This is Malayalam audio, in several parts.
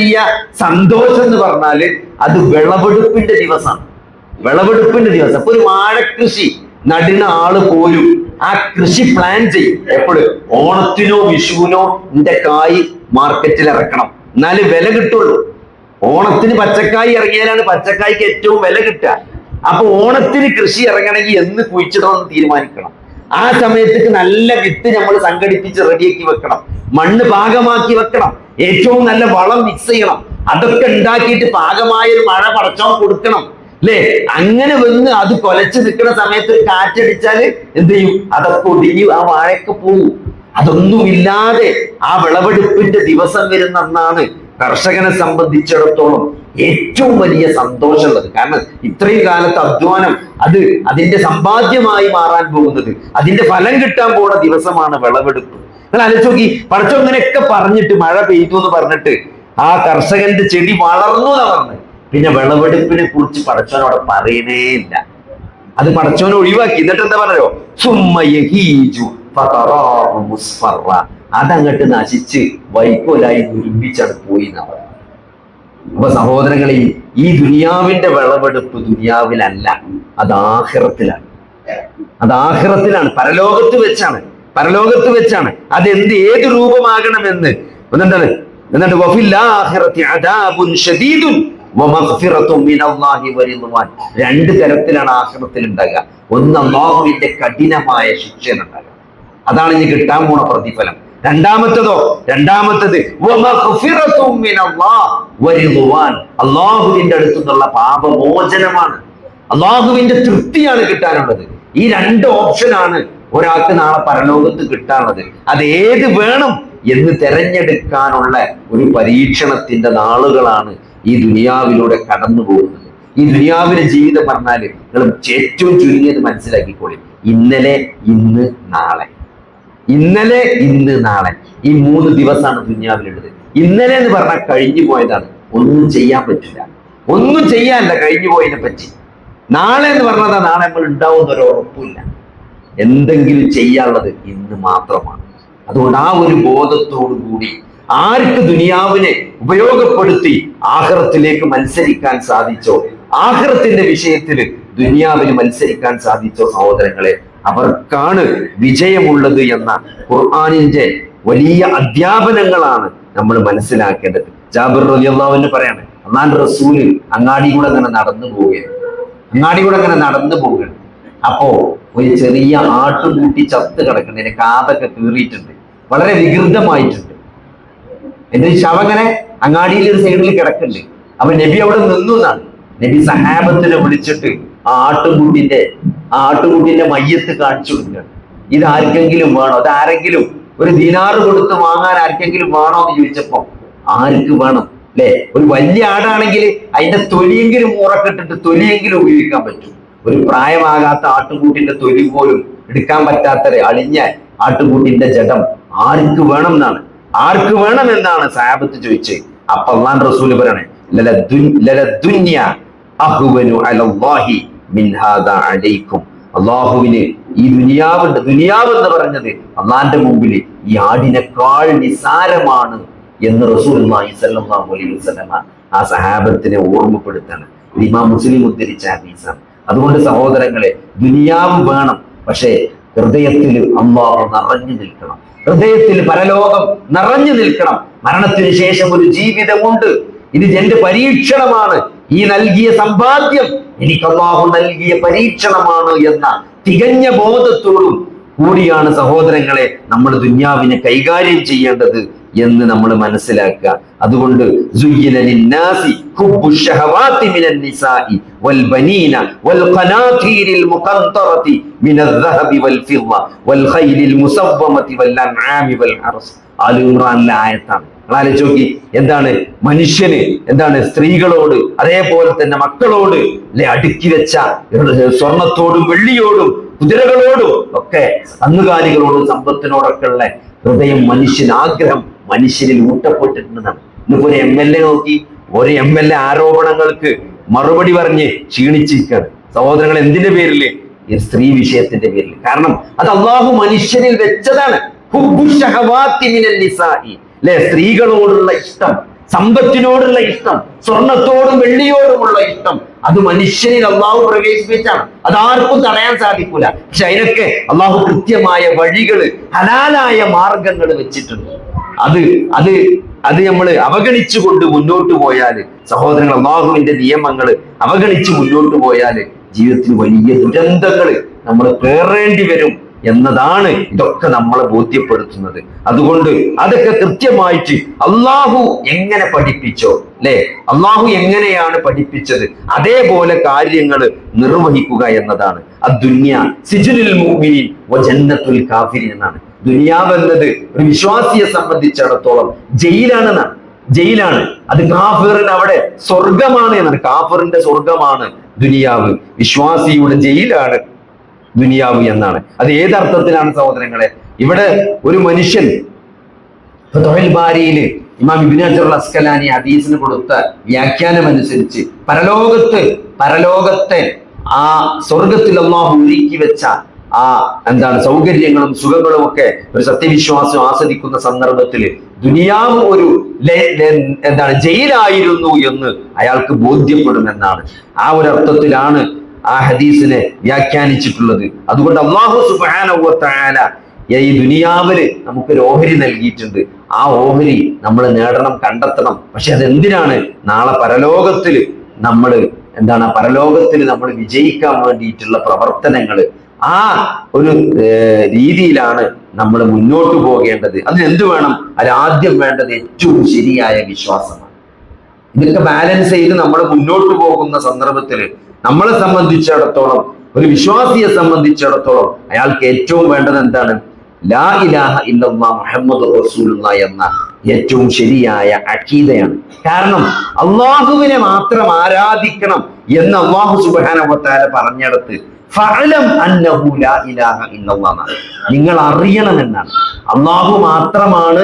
വലിയ സന്തോഷം എന്ന് പറഞ്ഞാല് അത് വിളവെടുപ്പിന്റെ ദിവസമാണ്. വിളവെടുപ്പിന്റെ ദിവസം. ഇപ്പൊ ഒരു വാഴക്കൃഷി നടുന്ന ആള് പോലും ആ കൃഷി പ്ലാൻ ചെയ്യും. എപ്പോഴും ഓണത്തിനോ വിഷുവിനോ എന്റെ കായ് മാർക്കറ്റിൽ ഇറക്കണം, എന്നാലും വില കിട്ടുള്ളൂ. ഓണത്തിന് പച്ചക്കായ് ഇറങ്ങിയാലാണ് പച്ചക്കായ്ക്ക് ഏറ്റവും വില കിട്ടുക. അപ്പൊ ഓണത്തിന് കൃഷി ഇറങ്ങണമെങ്കിൽ എന്ന് കുഴിച്ചിടണമെന്ന് തീരുമാനിക്കണം. ആ സമയത്തേക്ക് നല്ല വിത്ത് നമ്മൾ സംഘടിപ്പിച്ച് റെഡിയാക്കി വെക്കണം, മണ്ണ് പാകമാക്കി വെക്കണം, ഏറ്റവും നല്ല വളം മിക്സ് ചെയ്യണം. അതൊക്കെ ഉണ്ടാക്കിയിട്ട് പാകമായൊരു മഴ പടച്ചോൻ കൊടുക്കണം, അല്ലേ? അങ്ങനെ വന്ന് അത് കൊലച്ച് നിൽക്കുന്ന സമയത്ത് ഒരു കാറ്റടിച്ചാല് എന്ത് ചെയ്യും? അതൊക്കെ ഒടിഞ്ഞു ആ വാഴയൊക്കെ പോകും. അതൊന്നുമില്ലാതെ ആ വിളവെടുപ്പിന്റെ ദിവസം വരുന്ന അന്നാണ് കർഷകനെ സംബന്ധിച്ചിടത്തോളം ഏറ്റവും വലിയ സന്തോഷമുള്ളത്. കാരണം ഇത്രയും കാലത്ത് അധ്വാനം അതിന്റെ സമ്പാദ്യമായി മാറാൻ പോകുന്നത്, അതിന്റെ ഫലം കിട്ടാൻ പോകുന്ന ദിവസമാണ് വിളവെടുപ്പ്. നിങ്ങൾ ആലോചിച്ച് നോക്കി, പടച്ചോൻ ഇങ്ങനെയൊക്കെ പറഞ്ഞിട്ട് മഴ പെയ്തു എന്ന് പറഞ്ഞിട്ട് ആ കർഷകന്റെ ചെടി വളർന്നു എന്നാ പറഞ്ഞത്. പിന്നെ വിളവെടുപ്പിനെ കുറിച്ച് പടച്ചോനോടെ പറയണേ ഇല്ല. അത് പടച്ചോനെ ഒഴിവാക്കി. എന്നിട്ട് എന്താ പറയോ? അതങ്ങട്ട് നശിച്ച് വൈക്കോലായി തുരുമ്പിച്ചാണ് പോയി എന്നാ പറയുന്നത്. അപ്പൊ സഹോദരങ്ങളെ, ഈ ദുനിയാവിന്റെ വിളവെടുപ്പ് ദുനിയാവിലല്ല, അത് ആഖിറത്തിലാണ്. അത് ആഖിറത്തിലാണ്, പരലോകത്ത് വെച്ചാണ്. അതെന്ത് ഏത് രൂപമാകണമെന്ന് എന്നിട്ട് രണ്ട് തരത്തിലാണ് ആഖിറത്തിൽ ഉണ്ടാകുക. ഒന്ന് അല്ലാഹുവിന്റെ കഠിനമായ ശിക്ഷ ഉണ്ടാകുക, അതാണ് ഇനി കിട്ടാൻ പോണ പ്രതിഫലം. രണ്ടാമത്തത് അള്ളാഹുവിന്റെ അടുത്തുനിന്നുള്ള പാപമോചനമാണ്, അള്ളാഹുവിന്റെ തൃപ്തിയാണ് കിട്ടാനുള്ളത്. ഈ രണ്ട് ഓപ്ഷനാണ് ഒരാൾക്ക് നാളെ പരലോകത്ത് കിട്ടാനുള്ളത്. അത് ഏത് വേണം എന്ന് തെരഞ്ഞെടുക്കാനുള്ള ഒരു പരീക്ഷണത്തിന്റെ നാളുകളാണ് ഈ ദുനിയാവിലൂടെ കടന്നു പോകുന്നത്. ഈ ദുനിയാവിലെ ജീവിതം പറഞ്ഞാല് നിങ്ങൾ ഏറ്റവും ചുരുങ്ങിയത് മനസ്സിലാക്കിക്കോളി. ഇന്നലെ, ഇന്ന്, നാളെ. ഇന്നലെ, ഇന്ന്, നാളെ, ഈ 3 ദിവസമാണ് ദുനിയാവിലുള്ളത്. ഇന്നലെ എന്ന് പറഞ്ഞാൽ കഴിഞ്ഞു പോയതാണ്, ഒന്നും ചെയ്യാൻ പറ്റില്ല, ഒന്നും ചെയ്യാനില്ല കഴിഞ്ഞു പോയതിനെ പറ്റി. നാളെ എന്ന് പറഞ്ഞാൽ നാളെ നമ്മൾ ഉണ്ടാവുന്ന ഒരു ഉറപ്പില്ല. എന്തെങ്കിലും ചെയ്യാനുള്ളത് ഇന്ന് മാത്രമാണ്. അതുകൊണ്ട് ആ ഒരു ബോധത്തോടു കൂടി ആർക്ക് ദുനിയാവിനെ ഉപയോഗപ്പെടുത്തി ആഖിറത്തിലേക്ക് മത്സരിക്കാൻ സാധിച്ചോ, ആഖിറത്തിന്റെ വിഷയത്തിൽ ദുനിയാവിന് മത്സരിക്കാൻ സാധിച്ചോ സഹോദരങ്ങളെ, അവർക്കാണ് വിജയമുള്ളത് എന്ന ഖുർആനിന്റെ വലിയ അധ്യാപനങ്ങളാണ് നമ്മൾ മനസ്സിലാക്കേണ്ടത്. ജാബിർ റളിയല്ലാഹു അൻഹു പറയാണ്, അല്ലാഹുവിന്റെ റസൂല് അങ്ങാടി കൂടെ അങ്ങനെ നടന്നു പോവുകയാണ്. അപ്പോ ഒരു ചെറിയ ആട്ടുകൂട്ടി ചത്ത് കിടക്കുന്നതിന് കാതൊക്കെ കീറിയിട്ടുണ്ട്, വളരെ വികൃതമായിട്ടുണ്ട്. എന്റെ ശവങ്ങനെ അങ്ങാടിയിൽ ഒരു സൈഡിൽ കിടക്കുന്നുണ്ട്. അപ്പൊ നബി അവിടെ നിന്നു എന്നാണ്. നബി സഹാബത്തിനെ വിളിച്ചിട്ട് ആ ആട്ടുകുട്ടിന്റെ മയ്യത്ത് കാണിച്ചു കൊടുക്കുകയാണ്. ഇത് ആർക്കെങ്കിലും വേണോ? അത് ആരെങ്കിലും ഒരു ദിനാറ് കൊടുത്ത് വാങ്ങാൻ ആർക്കെങ്കിലും വേണോ എന്ന് ചോദിച്ചപ്പോ ആർക്ക് വേണം, അല്ലെ? ഒരു വലിയ ആടാണെങ്കിൽ അതിന്റെ തൊലിയെങ്കിലും ഊറക്കിട്ടിട്ട് തൊലിയെങ്കിലും ഉപയോഗിക്കാൻ പറ്റും. ഒരു പ്രായമാകാത്ത ആട്ടുകൂട്ടിന്റെ തൊലി പോലും എടുക്കാൻ പറ്റാത്ത അളിഞ്ഞ ആട്ടുകൂട്ടിന്റെ ജഡം ആർക്ക് വേണം എന്നാണ് സഹാബത്ത് ചോദിച്ചത്. അപ്പൊ അല്ലാഹുവിന്റെ റസൂല് പറയണേ, അള്ളാഹുവിന് ഈ ദുനിയാവ് എന്ന് പറഞ്ഞത് അള്ളാന്റെ മുമ്പിൽ ഈ ആടിനേക്കാൾ നിസാരമാണ് എന്ന് റസൂലുള്ളാഹി സ്വല്ലല്ലാഹു അലൈഹി വസല്ലം ആ സഹാബത്തിനെ ഓർമ്മപ്പെടുത്താണ്. ഇമാം മുസ്ലിം ഉദ്ധരിച്ച ഹദീസാണ്. അതുകൊണ്ട് സഹോദരങ്ങളെ, ദുനിയാവ് വേണം, പക്ഷേ ഹൃദയത്തിൽ അല്ലാഹു നിറഞ്ഞു നിൽക്കണം, ഹൃദയത്തിൽ പരലോകം നിറഞ്ഞു നിൽക്കണം. മരണത്തിന് ശേഷം ഒരു ജീവിതമുണ്ട്, ഇത് എന്റെ പരീക്ഷണമാണ്, ഈ നൽകിയ സമ്പാദ്യം എനിക്ക് അല്ലാഹു നൽകിയ പരീക്ഷണമാണ് എന്ന തികഞ്ഞ ബോധത്തോടും കൂടിയാണ് സഹോദരങ്ങളെ നമ്മൾ ദുനിയാവിനെ കൈകാര്യം ചെയ്യേണ്ടത് എന്ന് നമ്മൾ മനസ്സിലാക്കുക. അതുകൊണ്ട് ആലോചിച്ച് എന്താണ് മനുഷ്യന്, എന്താണ് സ്ത്രീകളോട്, അതേപോലെ തന്നെ മക്കളോട് അടുക്കി വെച്ച സ്വർണത്തോടും വെള്ളിയോടും കുതിരകളോടും ഒക്കെ കന്നുകാലികളോടും സമ്പത്തിനോടൊക്കെ ഉള്ള ഹൃദയം, ആഗ്രഹം മനുഷ്യരിൽ ഊട്ടപ്പെട്ടിട്ടുണ്ടെന്നാണ്. ഇന്നിപ്പോ ഒരു MLA നോക്കി, ഒരു MLA ആരോപണങ്ങൾക്ക് മറുപടി പറഞ്ഞ് ക്ഷീണിച്ചിരിക്കുകയാണ് സഹോദരങ്ങൾ. എന്തിന്റെ പേരില്? ഈ സ്ത്രീ വിഷയത്തിന്റെ പേരിൽ. കാരണം അത് അള്ളാഹു മനുഷ്യരിൽ വെച്ചതാണ്. അല്ലെ, സ്ത്രീകളോടുള്ള ഇഷ്ടം, സമ്പത്തിനോടുള്ള ഇഷ്ടം, സ്വർണത്തോടും വെള്ളിയോടുമുള്ള ഇഷ്ടം, അത് മനുഷ്യനിൽ അള്ളാഹു പ്രവേശിപ്പിച്ചാണ്. അതാർക്കും തടയാൻ സാധിക്കൂല. പക്ഷെ അതിനൊക്കെ അള്ളാഹു കൃത്യമായ വഴികള്, ഹലാലായ മാർഗങ്ങൾ വെച്ചിട്ടുണ്ട്. അത് അത് അത് നമ്മൾ അവഗണിച്ചുകൊണ്ട് മുന്നോട്ട് പോയാല്, സഹോദരങ്ങൾ, അള്ളാഹുവിന്റെ നിയമങ്ങൾ അവഗണിച്ച് മുന്നോട്ട് പോയാല് ജീവിതത്തിൽ വലിയ ദുരന്തങ്ങൾ നമ്മൾ പേറേണ്ടി വരും എന്നതാണ് ഇതൊക്കെ നമ്മളെ ബോധ്യപ്പെടുത്തുന്നത്. അതുകൊണ്ട് അതൊക്കെ കൃത്യമായിട്ട് അള്ളാഹു എങ്ങനെ പഠിപ്പിച്ചോ, അല്ലെ, അള്ളാഹു എങ്ങനെയാണ് പഠിപ്പിച്ചത് അതേപോലെ കാര്യങ്ങൾ നിർവഹിക്കുക എന്നതാണ്. അദ്ദുനിയ സിജ്നുൽ മുഅ്മിനീൻ വ ജന്നത്തുൽ കാഫിരീൻ എന്നാണ്. ദുനിയാവ് എന്നത് ഒരു വിശ്വാസിയെ സംബന്ധിച്ചിടത്തോളം ജയിലാണെന്നാണ്. ജയിലാണ്. അത് കാഫിറിന് അവിടെ സ്വർഗമാണ് എന്നാണ്. കാഫിറിന്റെ സ്വർഗമാണ് ദുനിയാവ്, വിശ്വാസിയുടെ ജയിലാണ് ദുനിയാവ് എന്നാണ്. അത് ഏതർത്ഥത്തിലാണ് സഹോദരങ്ങളെ? ഇവിടെ ഒരു മനുഷ്യൻ ഫത്ഹുൽ ബാരിയിൽ ഇമാം ഇബ്നു ഹജർ അസ്കലാനി ഹദീസിന് കൊടുത്ത വ്യാഖ്യാനം അനുസരിച്ച് പരലോകത്തെ ആ സ്വർഗത്തിൽ അല്ലാഹു ഒരുക്കി വെച്ച ആ സൗകര്യങ്ങളും സുഖങ്ങളും ഒക്കെ ഒരു സത്യവിശ്വാസം ആസ്വദിക്കുന്ന സന്ദർഭത്തിൽ ദുനിയാവ് ഒരു ജയിലായിരുന്നു എന്ന് അയാൾക്ക് ബോധ്യപ്പെടുമെന്നാണ്. ആ ഒരു അർത്ഥത്തിലാണ് ആ ഹദീസിനെ വ്യാഖ്യാനിച്ചിട്ടുള്ളത്. അതുകൊണ്ട് അല്ലാഹു സുബ്ഹാനഹു വ തആല ഈ ദുനിയാവില് നമുക്കൊരു ഓഹരി നൽകിയിട്ടുണ്ട്. ആ ഓഹരി നമ്മൾ നേടണം, കണ്ടെത്തണം. പക്ഷെ അതെന്തിനാണ്? നാളെ പരലോകത്തില് നമ്മൾ വിജയിക്കാൻ വേണ്ടിയിട്ടുള്ള പ്രവർത്തനങ്ങൾ, ആ ഒരു രീതിയിലാണ് നമ്മൾ മുന്നോട്ട് പോകേണ്ടത്. അതിനെന്ത് വേണം? അതിലാദ്യം വേണ്ടത് ഏറ്റവും ശരിയായ വിശ്വാസമാണ്. ഇതൊക്കെ ബാലൻസ് ചെയ്ത് നമ്മൾ മുന്നോട്ട് പോകുന്ന സന്ദർഭത്തിൽ നമ്മളെ സംബന്ധിച്ചിടത്തോളം, ഒരു വിശ്വാസിയെ സംബന്ധിച്ചിടത്തോളം അയാൾക്ക് ഏറ്റവും വേണ്ടത് എന്താണ്? ലാ ഇലാഹ ഇല്ലല്ലാഹ് മുഹമ്മദുർ റസൂലുള്ളാഹ് എന്ന ഏറ്റവും ശരിയായ അഖീദയാണ്. കാരണം അള്ളാഹുവിനെ മാത്രം ആരാധിക്കണം എന്ന് അല്ലാഹു സുബ്ഹാനഹു വ തആല പറഞ്ഞിടത്ത് ഫഅലം അന്നഹു ലാ ഇലാഹ ഇല്ലല്ലാഹ്, നിങ്ങൾ അറിയണമെന്നാണ്. അള്ളാഹു മാത്രമാണ്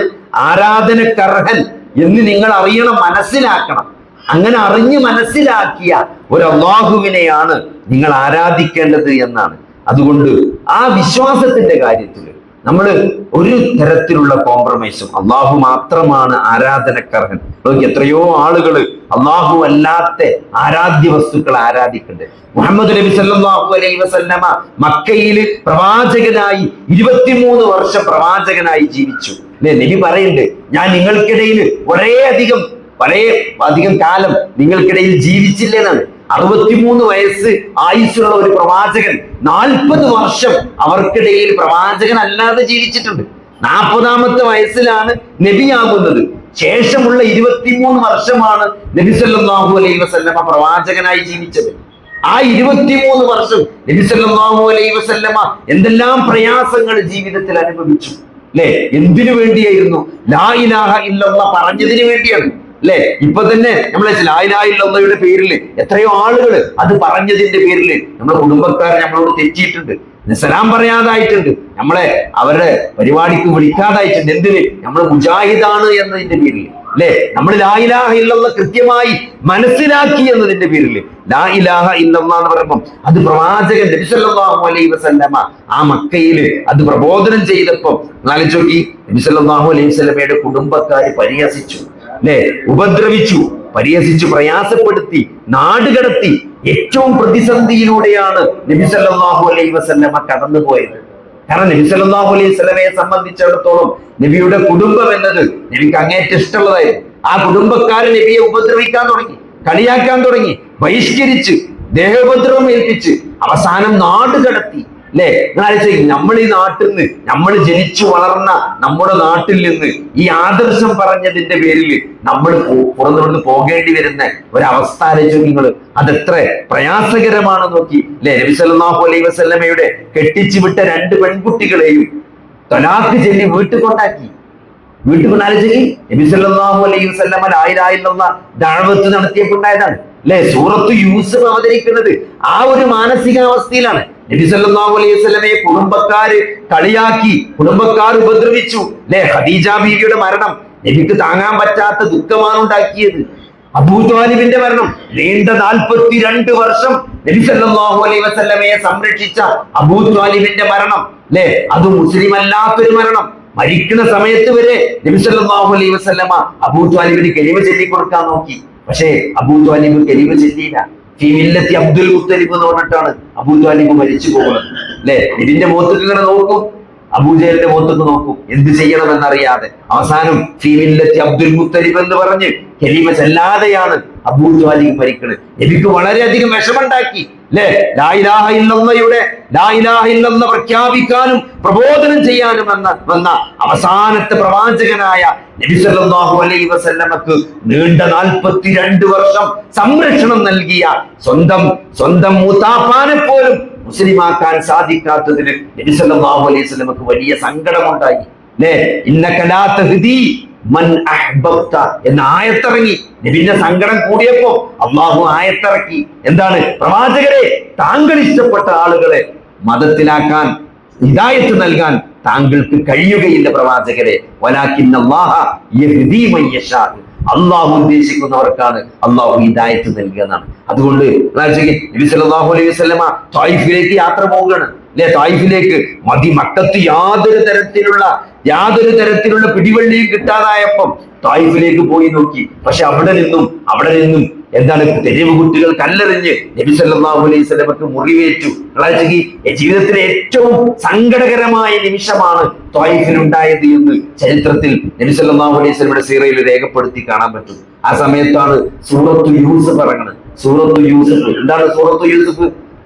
ആരാധനക്കർഹൻ എന്ന് നിങ്ങൾ അറിയണം, മനസ്സിലാക്കണം. അങ്ങനെ അറിഞ്ഞ് മനസ്സിലാക്കിയ ഒരു അള്ളാഹുവിനെയാണ് നിങ്ങൾ ആരാധിക്കേണ്ടത് എന്നാണ്. അതുകൊണ്ട് ആ വിശ്വാസത്തിന്റെ കാര്യത്തിൽ നമ്മൾ ഒരു തരത്തിലുള്ള കോംപ്രമൈസും, അള്ളാഹു മാത്രമാണ് ആരാധനക്കർഹൻ. എത്രയോ ആളുകൾ അള്ളാഹു അല്ലാത്ത ആരാധ്യ വസ്തുക്കൾ ആരാധിക്കുന്നുണ്ട്. മുഹമ്മദ് നബി സല്ലല്ലാഹു അലൈഹി വസല്ലമ മക്കയിൽ പ്രവാചകനായി 23 വർഷം പ്രവാചകനായി ജീവിച്ചു. നബി പറയുന്നുണ്ട്, ഞാൻ നിങ്ങൾക്കിടയിൽ വളരെയധികം കാലം നിങ്ങൾക്കിടയിൽ ജീവിച്ചില്ലെന്നാണ്. 63 വയസ്സ് ആയുസ്സുള്ള ഒരു പ്രവാചകൻ 40 വർഷം അവർക്കിടയിൽ പ്രവാചകൻ അല്ലാതെ ജീവിച്ചിട്ടുണ്ട്. 40ാമത്തെ വയസ്സിലാണ് നബിയാകുന്നത്. ശേഷമുള്ള 23 വർഷമാണ് നബി സല്ലല്ലാഹു അലൈഹി വസല്ലമ പ്രവാചകനായി ജീവിച്ചത്. ആ 23 വർഷം നബി സല്ലല്ലാഹു അലൈഹി വസല്ലമ എന്തെല്ലാം പ്രയാസങ്ങൾ ജീവിതത്തിൽ അനുഭവിച്ചു, അല്ലെ? എന്തിനു വേണ്ടിയായിരുന്നു? ലാ ഇലാഹ ഇല്ലല്ലാഹ് പറഞ്ഞതിന് വേണ്ടിയാണ്, അല്ലെ? ഇപ്പൊ തന്നെ നമ്മളെ ലാ ഇലാഹ ഇല്ലല്ലാഹയുടെ പേരിൽ എത്രയോ ആളുകൾ അത് പറഞ്ഞതിന്റെ പേരിൽ നമ്മുടെ കുടുംബക്കാർ നമ്മളോട് തെറ്റിയിട്ടുണ്ട്, സലാം പറയാതായിട്ടുണ്ട്, നമ്മളെ അവരുടെ പരിപാടിക്ക് വിളിക്കാതായിട്ടുണ്ട്. എന്തിന്? നമ്മൾ മുജാഹിദാണ് എന്നതിന്റെ പേരിൽ, അല്ലെ? നമ്മൾ ലാ ഇലാഹ ഇല്ലല്ലാഹ് കൃത്യമായി മനസ്സിലാക്കി എന്നതിന്റെ പേരിൽ ലാ ഇലാഹ ഇല്ലല്ലാഹ് എന്ന് പറയുമ്പോൾ അത് പ്രവാചകൻ നബി സല്ലല്ലാഹു അലൈഹി വസല്ലമ ആ മക്കയില് അത് പ്രബോധനം ചെയ്തപ്പോൾ ആലോചിച്ച് നോക്കി, നബി സല്ലല്ലാഹു അലൈഹി വസല്ലമയുടെ കുടുംബക്കാര് പരിഹസിച്ചു, അല്ലെ? ഉപദ്രവിച്ചു, പരിഹസിച്ചു, പ്രയാസപ്പെടുത്തി, നാടുകടത്തി. ഏറ്റവും പ്രതിസന്ധിയിലൂടെയാണ് നബി സല്ലല്ലാഹു അലൈഹി വസല്ലമ കടന്നുപോയത്. കാരണം നബി സല്ലല്ലാഹു അലൈഹി വസല്ലമയെ സംബന്ധിച്ചിടത്തോളം നബിയുടെ കുടുംബം എന്നത് നബിക്ക് അങ്ങേറ്റം ഇഷ്ടമുള്ളതായിരുന്നു. ആ കുടുംബക്കാരൻ നബിയെ ഉപദ്രവിക്കാൻ തുടങ്ങി, കളിയാക്കാൻ തുടങ്ങി, ബഹിഷ്കരിച്ച്, ദേഹോപദ്രവം ഏൽപ്പിച്ച് അവസാനം നാട് കടത്തി, അല്ലെ? നമ്മൾ ഈ നാട്ടിൽ നിന്ന്, നമ്മൾ ജനിച്ചു വളർന്ന നമ്മുടെ നാട്ടിൽ നിന്ന് ഈ ആദർശം പറഞ്ഞതിന്റെ പേരിൽ നമ്മൾ പുറത്തുനിന്ന് പോകേണ്ടി വരുന്ന ഒരവസ്ഥ ആലോചിങ്ങൾ, അതെത്ര പ്രയാസകരമാണ് നോക്കി, അല്ലെ? നബി സല്ലല്ലാഹു അലൈഹി വസല്ലമയുടെ കെട്ടിച്ചു വിട്ട 2 പെൺകുട്ടികളെയും തലാഖ് ചൊല്ലി വീട്ടിൽ കൊണ്ടാക്കി. നബി സല്ലല്ലാഹു അലൈഹി വസല്ലമ ലാ ഇലാഹ ഇല്ലല്ലാഹ് ദഅവത്ത് നടത്തിയപ്പോണ്ടായതാണ്, അല്ലെ? സൂറത്തു യൂസുഫ് അവതരിക്കുന്നത് ആ ഒരു മാനസികാവസ്ഥയിലാണ്. നബി സല്ലല്ലാഹു അലൈഹി വസല്ലമയെ കുടുംബക്കാര് കളിയാക്കി, കുടുംബക്കാർ ഉപദ്രവിച്ചു, അല്ലെ? ഖദീജ ബീവിയുടെ മരണം നബിക്ക് താങ്ങാൻ പറ്റാത്ത ദുഃഖമാണ് ഉണ്ടാക്കിയത്. അബൂ ത്വാലിബിന്റെ മരണം, നീണ്ട 42 വർഷം നബി സല്ലല്ലാഹു അലൈഹി വസല്ലമയെ സംരക്ഷിച്ച അബൂ ത്വാലിബിന്റെ മരണം, അല്ലെ? അത് മുസ്ലിം അല്ലാത്തൊരു മരണം, മരിക്കുന്ന സമയത്ത് വരെ നബി സല്ലല്ലാഹു അലൈഹി വസല്ലമ അബൂ ത്വാലിബിന് കലിമ ചൊല്ലി കൊടുക്കാൻ നോക്കി. പക്ഷേ അബൂ ത്വാലിബ് കലിമ ചൊല്ലിയില്ല. ഫീ മില്ലത്തി അബ്ദുൽ മുത്തലിബ് എന്ന് പറഞ്ഞിട്ടാണ് അബൂ ത്വാലിബ് മരിച്ചു പോകുന്നത്. അല്ലെ, ഇതിന്റെ മുഖത്തേക്ക് ഇങ്ങനെ നോക്കും, അബൂജഹലിന്റെ മുഖത്തേക്ക് നോക്കും, എന്ത് ചെയ്യണമെന്നറിയാതെ. അവസാനം ഫീ മില്ലത്തി അബ്ദുൽ മുത്തലിബ് എന്ന് പറഞ്ഞ് കലിമ ചെല്ലാതെയാണ് അബൂ ത്വാലിബ് മരിക്കുന്നത്. നബിക്ക് വളരെയധികം വിഷമുണ്ടാക്കി. അല്ലെ, ലാ ഇലാഹ ഇല്ലല്ലാഹയുടെ ലാ ഇലാഹ ഇല്ലല്ലാഹ് പ്രഖ്യാപിക്കാനും പ്രബോധനം ചെയ്യാനും വന്ന അവസാനത്തെ പ്രവാചകനായ നബി സല്ലല്ലാഹു അലൈഹി വസല്ലമക്ക് നീണ്ട 42 വർഷം സംരക്ഷണം നൽകിയ സ്വന്തം മൂത്താപ്പാനെ പോലും മുസ്ലിമാക്കാൻ സാധിക്കാത്തതിന് നബി സല്ലല്ലാഹു അലൈഹി വസല്ലമക്ക് വലിയ സങ്കടമുണ്ടായി. അല്ലേ, ഇന്നക ലാ തഹ്ദി മൻ അഹ്ബബ്ത എന്ന ആയത്തിറങ്ങി. നബിന്റെ സങ്കടം കൂടിയപ്പോ അള്ളാഹു ആയത്തിറക്കി. എന്താണ്? പ്രവാചകരെ, താങ്കൾ ഇഷ്ടപ്പെട്ട ആളുകളെ മതത്തിലാക്കാൻ, ഹിദായത്ത് നൽകാൻ താങ്കൾക്ക് കഴിയുകയില്ല പ്രവാചകരെ. വലാകിന്നല്ലാഹ യഹ്ദീ മൻ യശാ, അള്ളാഹു ഉദ്ദേശിക്കുന്നവർക്കാണ് അള്ളാഹു ഹിദായത്ത് നൽകുക എന്നാണ്. അതുകൊണ്ട് നബി സല്ലല്ലാഹു അലൈഹി വസല്ലമ ത്വായിഫിലേക്ക് യാത്ര പോവുകയാണ്. അല്ലെ, ത്വായിഫിലേക്ക്. മക്കത്ത് യാതൊരു തരത്തിലുള്ള പിടിവള്ളിയും കിട്ടാതായപ്പം ത്വായിഫിലേക്ക് പോയി നോക്കി. പക്ഷെ അവിടെ നിന്നും എന്താണ്, തെരുവ് കുട്ടികൾ കല്ലെറിഞ്ഞ് നബി സല്ലല്ലാഹു അലൈഹി വസല്ലമക്ക് മുറിവേറ്റു. ജീവിതത്തിലെ ഏറ്റവും സങ്കടകരമായ നിമിഷമാണ് ത്വായിഫിൽ ഉണ്ടായത് എന്ന് ചരിത്രത്തിൽ നബി സല്ലല്ലാഹു അലൈഹി വസല്ലമയുടെ സീറയിൽ രേഖപ്പെടുത്തി കാണാൻ പറ്റും. ആ സമയത്താണ് സൂറത്തു യൂസുഫ് ഇറങ്ങുന്നത്. സൂറത്തു യൂസുഫ് എന്താണ്? സൂറത്തു യൂസുഫ്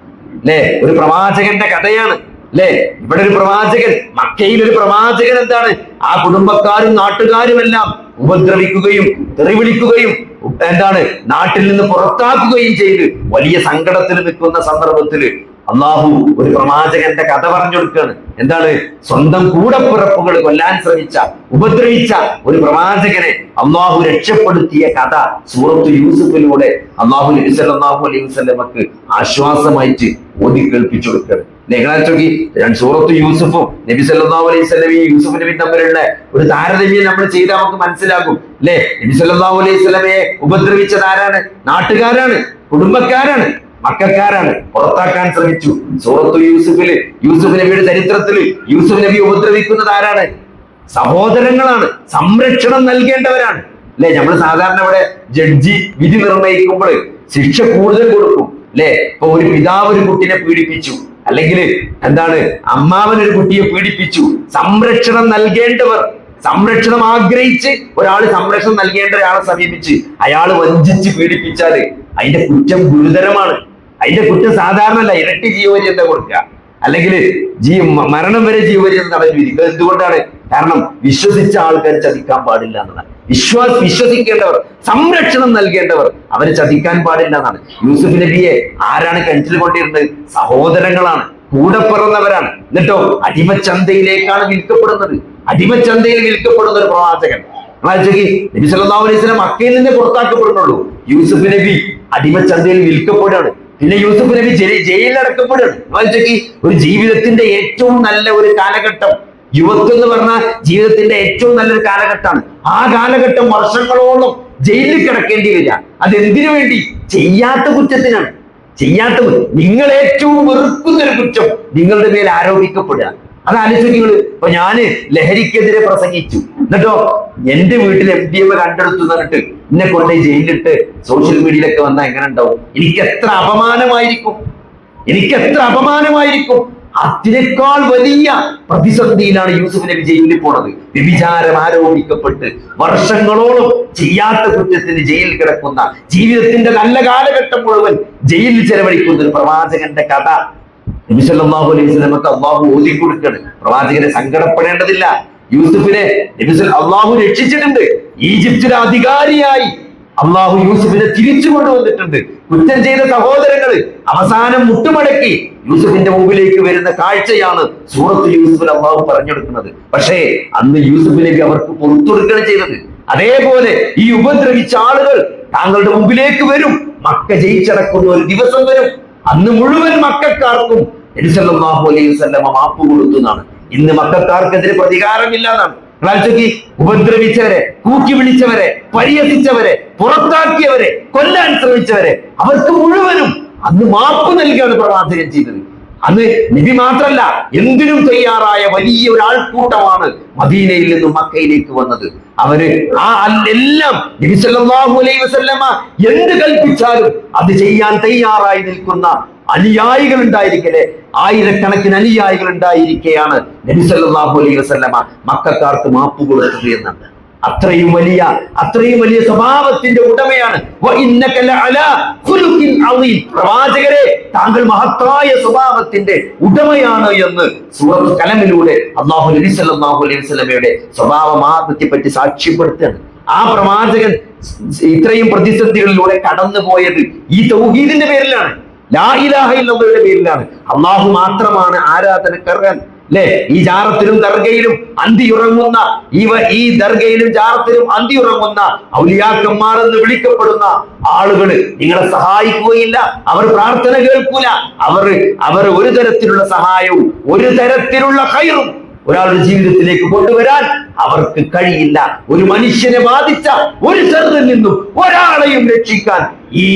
അല്ലെ, ഒരു പ്രവാചകന്റെ കഥയാണ്. അല്ലെ, ഇവിടെ ഒരു പ്രവാചകൻ, മക്കയിൽ ഒരു പ്രവാചകൻ എന്താണ്, ആ കുടുംബക്കാരും നാട്ടുകാരും എല്ലാം ഉപദ്രവിക്കുകയും തെറിവിളിക്കുകയും എന്താണ്, നാട്ടിൽ നിന്ന് പുറത്താക്കുകയും ചെയ്ത് വലിയ സങ്കടത്തിൽ നിൽക്കുന്ന സന്ദർഭത്തില് അള്ളാഹു ഒരു പ്രവാചകന്റെ കഥ പറഞ്ഞു കൊടുക്കുകയാണ്. എന്താണ്? സ്വന്തം കൂടപ്പിറപ്പുകൾ കൊല്ലാൻ ശ്രമിച്ച, ഉപദ്രവിച്ച ഒരു പ്രവാചകനെ അള്ളാഹു രക്ഷപ്പെടുത്തിയ കഥ സൂറത്തു യൂസുഫിലൂടെ അള്ളാഹു നബി സല്ലല്ലാഹു അലൈഹി വസല്ലമക്ക് ആശ്വാസമായിട്ട് ഓതി കേൾപ്പിച്ചു കൊടുക്കുകയാണ്. സൂറത്തു യൂസുഫും നബി സല്ലല്ലാഹു അലൈഹി വസല്ലമയും യൂസുഫ് നബി തമ്മിലുള്ള ഒരു താരതമ്യം നമ്മൾ ചെയ്താൽ നമുക്ക് മനസ്സിലാകും. അല്ലെ, നബി സല്ലല്ലാഹു അലൈഹി വസല്ലമയെ ഉപദ്രവിച്ചത് ആരാണ്? നാട്ടുകാരാണ്, കുടുംബക്കാരാണ്, മക്കാരാണ്. പുറത്താക്കാൻ ശ്രമിച്ചു. സൂറത്തു യൂസുഫില് യൂസുഫ് നബിയുടെ ചരിത്രത്തിൽ യൂസുഫ് നബി ഉപദ്രവിക്കുന്നത് ആരാണ്? സഹോദരങ്ങളാണ്, സംരക്ഷണം നൽകേണ്ടവരാണ്. അല്ലെ, നമ്മൾ സാധാരണ ഇവിടെ ജഡ്ജി വിധി നിർണയിക്കുമ്പോൾ ശിക്ഷ കൂടുതൽ കൊടുക്കും. അല്ലെ, ഇപ്പൊ ഒരു പിതാവ് ഒരു കുട്ടിനെ പീഡിപ്പിച്ചു, അല്ലെങ്കിൽ എന്താണ്, അമ്മാവൻ ഒരു കുട്ടിയെ പീഡിപ്പിച്ചു, സംരക്ഷണം നൽകേണ്ടവർ, സംരക്ഷണം ആഗ്രഹിച്ച് ഒരാൾ സംരക്ഷണം നൽകേണ്ട ഒരാളെ സമീപിച്ച് അയാൾ വഞ്ചിച്ച് പീഡിപ്പിച്ചാല് അതിന്റെ കുറ്റം ഗുരുതരമാണ്. അതിന്റെ കുറ്റം സാധാരണ ഇരട്ടി ജീവപര്യന്തം കൊടുക്കുക, അല്ലെങ്കിൽ മരണം വരെ ജീവപര്യന്തം തടഞ്ഞു വിധിക്കുക. എന്തുകൊണ്ടാണ്? കാരണം വിശ്വസിച്ച ആൾക്കാർ ചതിക്കാൻ പാടില്ല എന്നതാണ്. വിശ്വസിക്കേണ്ടവർ, സംരക്ഷണം നൽകേണ്ടവർ അവരെ ചതിക്കാൻ പാടില്ല എന്നാണ്. യൂസുഫ് നബിയെ ആരാണ് കിണറ്റിൽ കൊണ്ടിരുന്നത്? സഹോദരങ്ങളാണ്, കൂടെ പിറന്നവരാണ്. എന്നിട്ടോ അടിമച്ചന്തയിലേക്കാണ് വിൽക്കപ്പെടുന്നത്. അടിമച്ചന്തയിൽ വിൽക്കപ്പെടുന്ന ഒരു പ്രവാചകൻ. നബി സല്ലല്ലാഹു അലൈഹി വസല്ലം മക്കയിൽ നിന്ന് പുറത്താക്കപ്പെടുന്നുള്ളൂ. യൂസുഫ് നബി അടിമച്ചന്തയിൽ വിൽക്കപ്പെടുകയാണ്. പിന്നെ യൂസുഫ് നബി ജയിലിൽ അടക്കപ്പെടുകയാണ്. ഒരു ജീവിതത്തിന്റെ ഏറ്റവും നല്ല ഒരു കാലഘട്ടം, യുവത്വം എന്ന് പറഞ്ഞാൽ ജീവിതത്തിന്റെ ഏറ്റവും നല്ലൊരു കാലഘട്ടമാണ്. ആ കാലഘട്ടം വർഷങ്ങളോളം ജയിലിൽ കിടക്കേണ്ടി വരിക. അതെന്തിനു വേണ്ടി? ചെയ്യാത്ത കുറ്റത്തിനാണ്. നിങ്ങൾ ഏറ്റവും വെറുക്കുന്ന ഒരു കുറ്റം നിങ്ങളുടെ മേൽ ആരോപിക്കപ്പെടുക. അതാലോചിക്കുക. ഇപ്പൊ ഞാന് ലഹരിക്കെതിരെ പ്രസംഗിച്ചു, എന്നിട്ടോ എന്റെ വീട്ടിൽ MDMA കണ്ടെടുത്തു എന്നിട്ട് എന്നെ കൊണ്ട് ജയിലിലിട്ട് സോഷ്യൽ മീഡിയയിലൊക്കെ വന്നാൽ എങ്ങനെ ഉണ്ടാവും? എനിക്ക് എത്ര അപമാനമായിരിക്കും. അതിനേക്കാൾ വലിയ പ്രതിസന്ധിയിലാണ് യൂസുഫ് നബി ജയിലിൽ പോണത്. വ്യഭിചാരം ആരോപിക്കപ്പെട്ട് വർഷങ്ങളോളം ചെയ്യാത്ത കുറ്റത്തിന് ജയിലിൽ കിടക്കുന്ന, ജീവിതത്തിന്റെ നല്ല കാലഘട്ടം മുഴുവൻ ജയിലിൽ ചെലവഴിക്കുന്ന ഒരു പ്രവാചകന്റെ കഥ നബി സല്ലല്ലാഹു അലൈഹി വസല്ലമക്ക് അള്ളാഹു ഓതി കൊടുക്കുകയാണ്. പ്രവാചകനെ സങ്കടപ്പെടേണ്ടതില്ല. യൂസുഫിനെ അള്ളാഹു രക്ഷിച്ചിട്ടുണ്ട്. ഈജിപ്തിലെ അധികാരിയായി അള്ളാഹു യൂസുഫിനെ തിരിച്ചു കൊണ്ടുവന്നിട്ടുണ്ട്. കുറ്റം ചെയ്ത സഹോദരങ്ങൾ അവസാനം മുട്ടുമടക്കി യൂസുഫിന്റെ മുമ്പിലേക്ക് വരുന്ന കാഴ്ചയാണ് സൂറത്ത് യൂസുഫിൽ അള്ളാഹു പറഞ്ഞെടുക്കുന്നത്. പക്ഷേ അന്ന് യൂസുഫ് നബി അവർക്ക് പുറത്തു കൊടുക്കുകയാണ് ചെയ്തത്. അതേപോലെ ഈ ഉപദ്രവിച്ച ആളുകൾ താങ്കളുടെ മുമ്പിലേക്ക് വരും. മക്ക ജയിച്ചടക്കുന്ന ഒരു ദിവസം വരും. അന്ന് മുഴുവൻ മക്കൾക്കാർക്കും നബി സല്ലല്ലാഹു അലൈഹി വസല്ലം മാപ്പ് കൊടുത്തു എന്നാണ്. ഇന്ന് മക്കൾക്കാർക്കെതിരെ പ്രതികാരമില്ല എന്നാണ്. ഉപദ്രവിച്ചവരെ, കൂക്കി വിളിച്ചവരെ, പരിഹസിച്ചവരെ, പുറത്താക്കിയവരെ, കൊല്ലാൻ ശ്രമിച്ചവരെ അവർക്ക് മുഴുവനും അന്ന് മാപ്പ് നൽകിയാണ് പ്രവാചകൻ ചെയ്തത്. അന്ന് നബി മാത്രല്ല എന്തിനും തയ്യാറായ വലിയ ഒരാൾക്കൂട്ടമാണ് മദീനയിൽ നിന്നും മക്കയിലേക്ക് വന്നത്. അവര് എല്ലാം നബി സല്ലല്ലാഹു അലൈഹി വസല്ലമ എന്ത് കൽപ്പിച്ചാലും അത് ചെയ്യാൻ തയ്യാറായി നിൽക്കുന്ന അനുയായികൾ ഉണ്ടായിരിക്കലെ, ആയിരക്കണക്കിന് അനുയായികൾ ഉണ്ടായിരിക്കെയാണ് നബി സല്ലല്ലാഹു അലൈഹി വസല്ലമ മക്കക്കാർക്ക് മാപ്പ് കൊടുത്തത് എന്നാണ്. അത്രയും വലിയ സ്വഭാവത്തിന്റെ ഉടമയാണ്. പ്രവാചകരെ, താങ്കൾ മഹത്തായ സ്വഭാവത്തിന്റെ ഉടമയാണ് എന്ന് സൂറത്തുൽ കലമിലൂടെ അല്ലാഹു നബി സല്ലല്ലാഹു അലൈഹി വസല്ലമയുടെ സ്വഭാവമാർഗ്ഗത്തെ പറ്റി സാക്ഷ്യപ്പെടുത്തുകയാണ്. ആ പ്രവാചകൻ ഇത്രയും പ്രതിസന്ധികളിലൂടെ കടന്നുപോയത് ഈ തൗഹീദിന്റെ പേരിലാണ്, ലാ ഇലാഹ ഇല്ലല്ലാഹുവിന്റെ പേരിലാണ്. അല്ലാഹു മാത്രമാണ് ആരാധനക്കർഹൻ. അല്ലെ, ഈ ജാറത്തിലും ദർഗയിലും അന്തിയുറങ്ങുന്ന ഈ ദർഗയിലും ജാറത്തിലും അന്തിയുറങ്ങുന്ന ഔലിയാക്കന്മാർ എന്ന് വിളിക്കപ്പെടുന്ന ആളുകൾ നിങ്ങളെ സഹായിക്കുകയില്ല, അവർ പ്രാർത്ഥന കേൾക്കൂല, അവർ ഒരു തരത്തിലുള്ള സഹായവും ഒരു തരത്തിലുള്ള ഖൈറും ഒരാളുടെ ജീവിതത്തിലേക്ക് കൊണ്ടുവരാൻ അവർക്ക് കഴിയില്ല. ഒരു മനുഷ്യനെ ബാധിച്ച ഒരു ഷർറിൽ നിന്നും ഒരാളെയും രക്ഷിക്കാൻ ഈ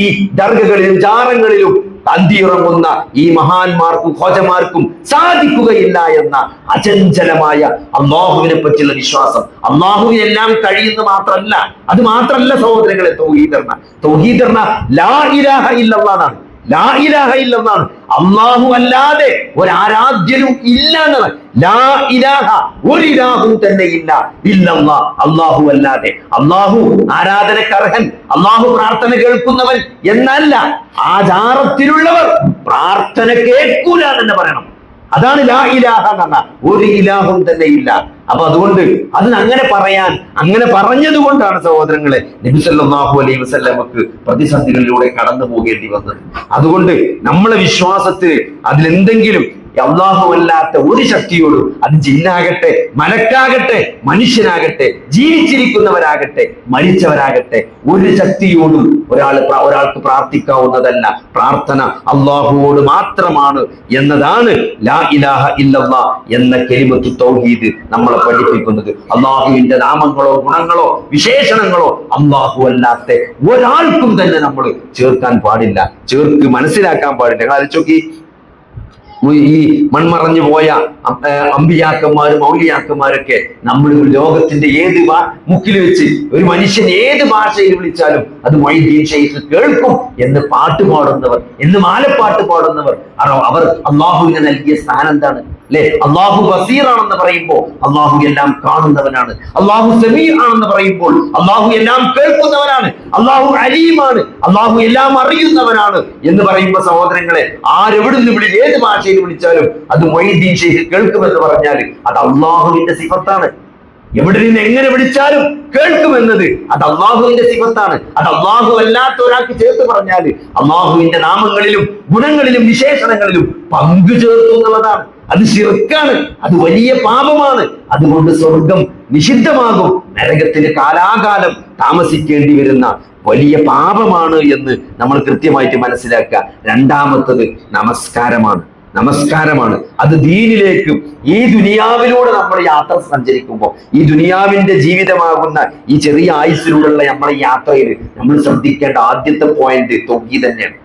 ദർഗകളിലും ജാറങ്ങളിലും അന്തിയുറങ്ങുന്ന ഈ മഹാന്മാർക്കും ഖോജമാർക്കും സാധിക്കുകയില്ല എന്ന അചഞ്ചലമായ അല്ലാഹുവിനെ പറ്റിയുള്ള വിശ്വാസം. അല്ലാഹുവിനെല്ലാം കഴിയുന്ന മാത്രമല്ല, അത് മാത്രമല്ല സഹോദരങ്ങളെ തൗഹീദ് ലാ ഇലാഹ ഇല്ലല്ലാഹ്, ലാ ഇലാഹ ഇല്ലല്ലാഹ്, അല്ലാഹു അല്ലാതെ ഒരാരാധ്യനും ഇല്ല എന്നാണ്. ലാ ഇലാഹ, ഒരു ഇലാഹും തന്നെ ഇല്ല, ഇല്ലല്ലാഹ്, അല്ലാഹു അല്ലാതെ. അല്ലാഹു ആരാധനക്കർഹൻ, അല്ലാഹു പ്രാർത്ഥന കേൾക്കുന്നവൻ എന്നല്ല, ആചാരത്തിലുള്ളവർ പ്രാർത്ഥന കേൾക്കൂല എന്ന് പറയണം. അതാണ് ലാ ഇലാഹ എന്ന് പറഞ്ഞാൽ, ഒരു ഇലാഹും തന്നെ ഇല്ല. അപ്പൊ അതുകൊണ്ട് അങ്ങനെ പറഞ്ഞത് കൊണ്ടാണ് സഹോദരങ്ങളെ നബി സല്ലല്ലാഹു അലൈഹി വസല്ലമക്ക് പ്രതിസന്ധികളിലൂടെ കടന്നു പോകേണ്ടി വന്നത്. അതുകൊണ്ട് നമ്മളെ വിശ്വാസത്തിൽ അതിലെന്തെങ്കിലും അല്ലാഹു അല്ലാത്ത ഒരു ശക്തിയോടും, അത് ജിന്നാകട്ടെ, മലക്കാകട്ടെ, മനുഷ്യനാകട്ടെ, ജീവിച്ചിരിക്കുന്നവരാകട്ടെ, മരിച്ചവരാകട്ടെ, ഒരു ശക്തിയോടും ഒരാൾക്ക് പ്രാർത്ഥിക്കാവുന്നതല്ല. പ്രാർത്ഥന അല്ലാഹുവോട് മാത്രമാണ് എന്നതാണ് ലാ ഇലാഹ ഇല്ലല്ലാഹ് എന്ന കലിമത്തു തൗഹീദ് നമ്മളെ പഠിപ്പിക്കുന്നത്. അല്ലാഹുവിന്റെ നാമങ്ങളോ ഗുണങ്ങളോ വിശേഷണങ്ങളോ അല്ലാഹു അല്ലാത്ത ഒരാൾക്കും തന്നെ നമ്മൾ ചേർക്കാൻ പാടില്ല, മനസ്സിലാക്കാൻ പാടില്ല. ആലോചിച്ചോക്കി, ഈ മൺമറഞ്ഞു പോയ അമ്പിയാക്കന്മാരും ഔലിയാക്കന്മാരൊക്കെ നമ്മൾ ലോകത്തിന്റെ ഏത് മുക്കിൽ വെച്ച് ഒരു മനുഷ്യൻ ഏത് ഭാഷയിൽ വിളിച്ചാലും അത് മൊയ്‌ദീൻ ശൈഖ് കേൾക്കും എന്ന് പാട്ട് പാടുന്നവർ, എന്ന് മാലപ്പാട്ട് പാടുന്നവർ, അവർ അല്ലാഹുവിന് നൽകിയ സ്ഥാനം എന്താണ്? അല്ലെ, അല്ലാഹു ബസീറാണെന്ന് പറയുമ്പോൾ അല്ലാഹു എല്ലാം കാണുന്നവനാണ്. അല്ലാഹു സമീഅ് ആണെന്ന് പറയുമ്പോൾ അല്ലാഹു എല്ലാം കേൾക്കുന്നവനാണ്. അല്ലാഹു അലീമാണ്, അല്ലാഹു എല്ലാം അറിയുന്നവനാണ് എന്ന് പറയുമ്പോൾ സഹോദരങ്ങളെ, ആരെവിടുന്ന് ഏത് ഭാഷയിൽ വിളിച്ചാലും അത് മൊയ്‌ദീൻ ശൈഖ് കേൾക്കുമെന്ന് പറഞ്ഞാൽ അത് അല്ലാഹുവിന്റെ സിഫത്താണ്. എവിടെ നിന്ന് എങ്ങനെ വിളിച്ചാലും കേൾക്കുമെന്നത് അത് അല്ലാഹുവിന്റെ സിഫത്താണ്. അത് അല്ലാഹു അല്ലാത്ത ഒരാൾക്ക് ചേർത്ത് പറഞ്ഞാൽ അല്ലാഹുവിന്റെ നാമങ്ങളിലും ഗുണങ്ങളിലും വിശേഷണങ്ങളിലും പങ്കു ചേർത്തു എന്നുള്ളതാണ്. അത് ശിർക്കാണ്, അത് വലിയ പാപമാണ്. അതുകൊണ്ട് സ്വർഗം നിഷിദ്ധമാകും, നരകത്തിന് കാലാകാലം താമസിക്കേണ്ടി വരുന്ന വലിയ പാപമാണ് എന്ന് നമ്മൾ കൃത്യമായിട്ട് മനസ്സിലാക്കുക. രണ്ടാമത്തത് നമസ്കാരമാണ്. അത് ദീനിലേക്കും ഈ ദുനിയാവിലൂടെ നമ്മൾ യാത്ര സഞ്ചരിക്കുമ്പോൾ, ഈ ദുനിയാവിന്റെ ജീവിതമാകുന്ന ഈ ചെറിയ ആയുസ്സിലൂടെയുള്ള നമ്മുടെ യാത്രയിൽ നമ്മൾ ശ്രദ്ധിക്കേണ്ട ആദ്യത്തെ പോയിന്റ് തൗഹീദ് തന്നെയാണ്.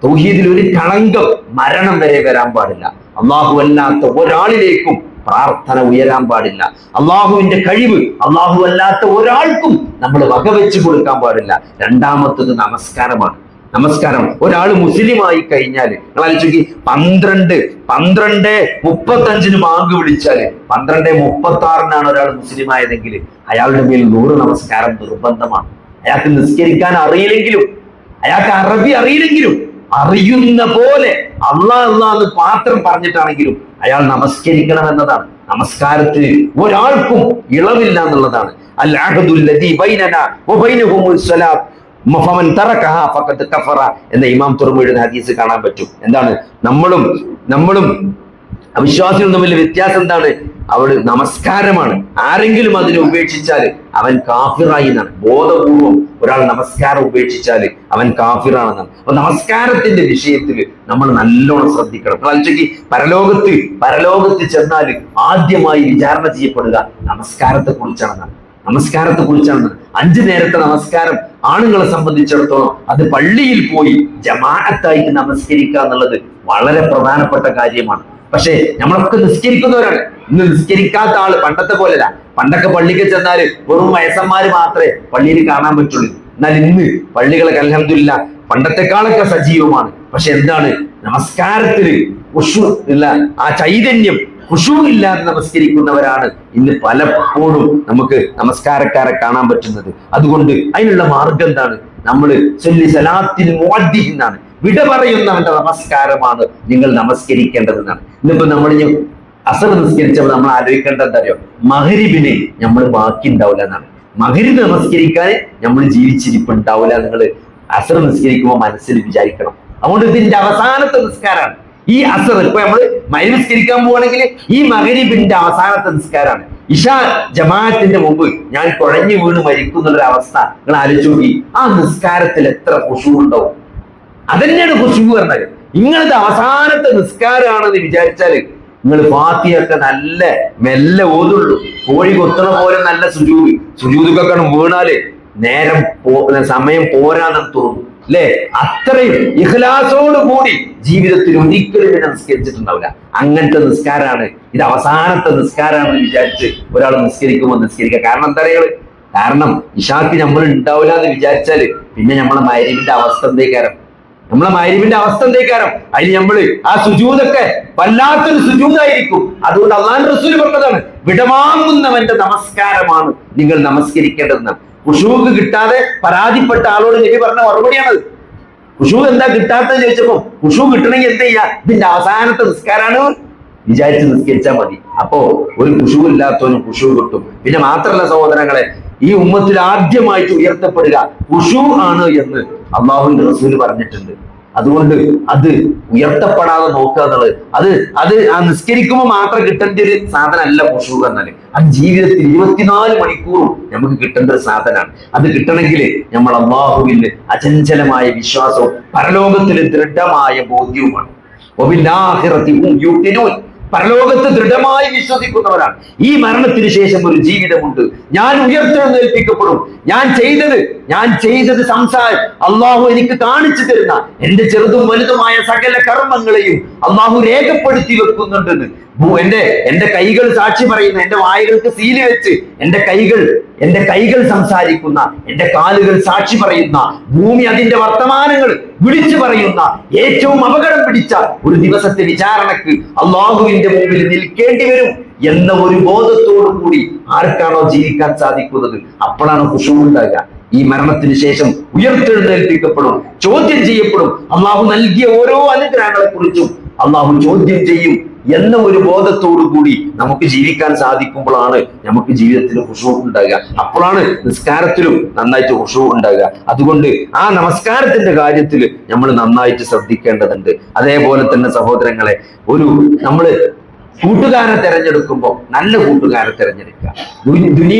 തൗഹീദിൽ ഒരു കളങ്കം മരണം വരെ വരാൻ പാടില്ല. അല്ലാഹു അല്ലാത്ത ഒരാളിലേക്കും പ്രാർത്ഥന ഉയരാൻ പാടില്ല. അല്ലാഹുവിന്റെ കഴിവ് അല്ലാഹു അല്ലാത്ത ഒരാൾക്കും നമ്മൾ വകവെച്ച് കൊടുക്കാൻ പാടില്ല. രണ്ടാമത്തത് നമസ്കാരം. ഒരാൾ മുസ്ലിമായി കഴിഞ്ഞാൽ നിങ്ങൾ ആലോചിക്ക്, 12:35 ബാങ്ക് വിളിച്ചാല് 12:36 ഒരാൾ മുസ്ലിം ആയതെങ്കിൽ അയാളുടെ മേൽ 100 നമസ്കാരം നിർബന്ധമാണ്. അയാൾക്ക് നിസ്കരിക്കാൻ അറിയില്ലെങ്കിലും, അയാൾക്ക് അറബി അറിയില്ലെങ്കിലും, അറിയുന്ന പോലെ അല്ലാഹ് എന്ന് മാത്രം പറഞ്ഞിട്ടാണെങ്കിലും അയാൾ നമസ്കരിക്കണം എന്നതാണ്. നമസ്കാരത്തിന് ഒരാൾക്കും ഇളവില്ല എന്നുള്ളതാണ്. അൽ അഹ്ദുൽ ലദീ ബൈനനാ വബൈനഹുമുസ് സ്വലാത്ത് ഫമൻ തറകഹ ഫഖദ് കഫറ എന്ന ഇമാം തുർമുദിയുടെ ഹദീസ് കാണാൻ പറ്റും. എന്താണ് നമ്മളും അവിശ്വാസികളും തമ്മിൽ വ്യത്യാസം എന്താണ്? അവിടെ നമസ്കാരമാണ്. ആരെങ്കിലും അതിനെ ഉപേക്ഷിച്ചാൽ അവൻ കാഫിറായി എന്നാണ്. ബോധപൂർവം ഒരാൾ നമസ്കാരം ഉപേക്ഷിച്ചാൽ അവൻ കാഫിറാണെന്നാണ്. അപ്പൊ നമസ്കാരത്തിന്റെ വിഷയത്തിൽ നമ്മൾ നല്ലോണം ശ്രദ്ധിക്കണം. ആലോചിക്ക്, പരലോകത്ത് ചെന്നാൽ ആദ്യമായി വിചാരണ ചെയ്യപ്പെടുക നമസ്കാരത്തെ കുറിച്ചാണെന്നാണ്. 5 നേരത്തെ നമസ്കാരം ആണുങ്ങളെ സംബന്ധിച്ചിടത്തോളം അത് പള്ളിയിൽ പോയി ജമാഅത്തായിട്ട് നമസ്കരിക്കുക എന്നുള്ളത് വളരെ പ്രധാനപ്പെട്ട കാര്യമാണ്. പക്ഷേ നമ്മളൊക്കെ നിസ്കരിക്കുന്നവരാണ്. ഇന്ന് നിസ്കരിക്കാത്ത ആള് പണ്ടത്തെ പോലെയല്ല. പണ്ടൊക്കെ പള്ളിക്ക് ചെന്നാല് വെറും വയസ്സന്മാര് മാത്രമേ പള്ളിയിൽ കാണാൻ പറ്റുള്ളൂ. എന്നാൽ ഇന്ന് പള്ളികളൊക്കെ അൽഹംദുലില്ലാ പണ്ടത്തെക്കാളൊക്കെ സജീവമാണ്. പക്ഷെ എന്താണ്, നമസ്കാരത്തില് ഖുശൂ ഇല്ല, ആ ചൈതന്യം ഖുശൂ ഇല്ലാതെ നമസ്കരിക്കുന്നവരാണ് ഇന്ന് പലപ്പോഴും നമുക്ക് നമസ്കാരക്കാരെ കാണാൻ പറ്റുന്നത്. അതുകൊണ്ട് അതിനുള്ള മാർഗം എന്താണ്? നമ്മൾ സലാത്തിൽ മുഅദ്ദിനാണ്, വിട പറയുന്നവന്റെ നമസ്കാരമാണ് നിങ്ങൾ നമസ്കരിക്കേണ്ടതെന്നാണ്. ഇന്നിപ്പോ നമ്മൾ അസർ നിസ്കരിച്ചപ്പോൾ നമ്മൾ ആലോചിക്കേണ്ടത് എന്താ അറിയോ? മഗ്രിബിന് നമ്മൾ ബാക്കി ഉണ്ടാവില്ല എന്നാണ്. മഗ്രിബ് നമസ്കരിക്കാൻ നമ്മൾ ജീവിച്ചിരിപ്പുണ്ടാവില്ല. നിങ്ങൾ അസർ നിസ്കരിക്കുമ്പോൾ മനസ്സിൽ വിചാരിക്കണം. അതുകൊണ്ട് ഇതിന്റെ അവസാനത്തെ നിസ്കാരമാണ് ഈ അസർ. ഇപ്പൊ നമ്മള് മഗ്രിബ് നിസ്കരിക്കാൻ പോവാണെങ്കിൽ ഈ മഗ്രിബിന്റെ അവസാനത്തെ നിസ്കാരമാണ്. ഇശാ ജമാഅത്തിന്റെ മുമ്പ് ഞാൻ കുഴഞ്ഞു വീണ് മരിക്കുന്നുള്ളൊരു അവസ്ഥ നിങ്ങൾ ആലോചിച്ച് നോക്കി. ആ നിസ്കാരത്തിൽ എത്ര ഖുശൂ ഉണ്ടാവും? അതന്നെയാണ് ഖുശൂ പറഞ്ഞത്. നിങ്ങളത് അവസാനത്തെ നിസ്കാരമാണെന്ന് വിചാരിച്ചാല് നിങ്ങൾ ഫാത്തിഹയൊക്കെ നല്ല മെല്ലെ ഓതുള്ളൂ. കോഴി കൊത്തണ പോലെ നല്ല സുജൂദൊക്കെ വീണാല് സമയം പോരാന്ന് തോന്നും അല്ലെ? അത്രയും ഇഖ്ലാസോട് കൂടി ജീവിതത്തിൽ ഒരിക്കലും നിസ്കരിച്ചിട്ടുണ്ടാവില്ല. അങ്ങനത്തെ നിസ്കാരമാണ് ഇത്. അവസാനത്തെ നിസ്കാരമാണെന്ന് വിചാരിച്ച് ഒരാൾ നിസ്കരിക്കുമ്പോൾ നിസ്കരിക്കുക. കാരണം എന്താ പറയുക? കാരണം ഇശാക്ക് നമ്മൾ ഉണ്ടാവില്ല എന്ന് വിചാരിച്ചാല് പിന്നെ നമ്മളെ മഗ്രിബിന്റെ അവസ്ഥ എന്തേക്കാരം? അതിന് നമ്മള് ആ സുജൂദൊക്കെ വല്ലാത്തൊരു സുജൂദായിരിക്കും. അതുകൊണ്ട് അല്ലാഹുവിന്റെ റസൂൽ പറഞ്ഞതാണ്, വിടവാങ്ങുന്നവന്റെ നമസ്കാരമാണ് നിങ്ങൾ നമസ്കരിക്കേണ്ടതെന്ന്. ഖുശൂക്ക് കിട്ടാതെ പരാതിപ്പെട്ട ആളോട് നബി പറഞ്ഞ മറുപടിയാണത്. ഖുശൂ എന്താ കിട്ടാത്തെന്ന് ചോദിച്ചപ്പോ, ഖുശൂ കിട്ടണമെങ്കിൽ എന്ത് ചെയ്യാ? ഇതിന്റെ അവസാനത്തെ നിസ്കാരാണ് വിചാരിച്ച് നിസ്കരിച്ചാൽ മതി. അപ്പോ ഒരു ഖുശൂ ഇല്ലാത്തവനും ഖുശൂ കിട്ടും. പിന്നെ മാത്രമല്ല സഹോദരങ്ങളെ, ഈ ഉമ്മത്തിൽ ആദ്യമായിട്ട് ഉയർത്തപ്പെടുക ഖുശൂ ആണ് എന്ന് അല്ലാഹുവിന്റെ റസൂൽ പറഞ്ഞിട്ടുണ്ട്. അതുകൊണ്ട് അത് ഉയർത്തപ്പെടാതെ നോക്കുക എന്നുള്ളത് അത് ആ നിസ്കരിക്കുമ്പോൾ മാത്രം കിട്ടേണ്ട ഒരു സാധനമല്ല ഖുശൂ എന്നാല്. അത് ജീവിതത്തിൽ 24 മണിക്കൂറും നമുക്ക് കിട്ടേണ്ട ഒരു സാധനമാണ്. അത് കിട്ടണമെങ്കിൽ നമ്മൾ അല്ലാഹുവിൽ അചഞ്ചലമായ വിശ്വാസവും പരലോകത്തിൽ ദൃഢമായ ബോധ്യവുമാണ്. പരലോകത്ത് ദൃഢമായി വിശ്വസിക്കുന്നവരാണ്. ഈ മരണത്തിന് ശേഷം ഒരു ജീവിതമുണ്ട്. ഞാൻ ഉയർത്തെഴുന്നേൽപ്പിക്കപ്പെടും. ഞാൻ ചെയ്തത് അള്ളാഹു എനിക്ക് കാണിച്ചു തരുന്ന എന്റെ ചെറുതും വലുതുമായ സകല കർമ്മങ്ങളെയും അള്ളാഹു രേഖപ്പെടുത്തി വെക്കുന്നുണ്ടെന്ന് എന്റെ കൈകൾ സാക്ഷി പറയുന്ന, എന്റെ വായകൾക്ക് സീല് വെച്ച് എന്റെ കൈകൾ സംസാരിക്കുന്ന, എന്റെ കാലുകൾ സാക്ഷി പറയുന്ന, ഭൂമി അതിന്റെ വർത്തമാനങ്ങൾ വിളിച്ചു പറയുന്ന ഏറ്റവും അപകടം പിടിച്ച ഒരു ദിവസത്തെ വിചാരണക്ക് അള്ളാഹുവിന്റെ മുമ്പിൽ നിൽക്കേണ്ടി വരും എന്ന ഒരു ബോധത്തോടു കൂടി ആർക്കാണോ ജീവിക്കാൻ സാധിക്കുന്നത്, അപ്പോഴാണ് ഖുശൂ ഉണ്ടാകുക. ഈ മരണത്തിന് ശേഷം ഉയർത്തെഴുന്നേൽപ്പിക്കപ്പെടും, ചോദ്യം ചെയ്യപ്പെടും. അള്ളാഹു നൽകിയ ഓരോ അനുഗ്രഹങ്ങളെ കുറിച്ചും അള്ളാഹു ചോദ്യം ചെയ്യും എന്ന ഒരു ബോധത്തോടു കൂടി നമുക്ക് ജീവിക്കാൻ സാധിക്കുമ്പോഴാണ് നമുക്ക് ജീവിതത്തിൽ ഖുശൂ ഉണ്ടാകുക. അപ്പോഴാണ് നിസ്കാരത്തിലും നന്നായിട്ട് ഖുശൂ ഉണ്ടാകുക. അതുകൊണ്ട് ആ നമസ്കാരത്തിന്റെ കാര്യത്തിൽ നമ്മൾ നന്നായിട്ട് ശ്രദ്ധിക്കേണ്ടതുണ്ട്. അതേപോലെ തന്നെ സഹോദരങ്ങളെ, നമ്മള് കൂട്ടുകാരെ തെരഞ്ഞെടുക്കുമ്പോൾ നല്ല കൂട്ടുകാരെ തെരഞ്ഞെടുക്കുക.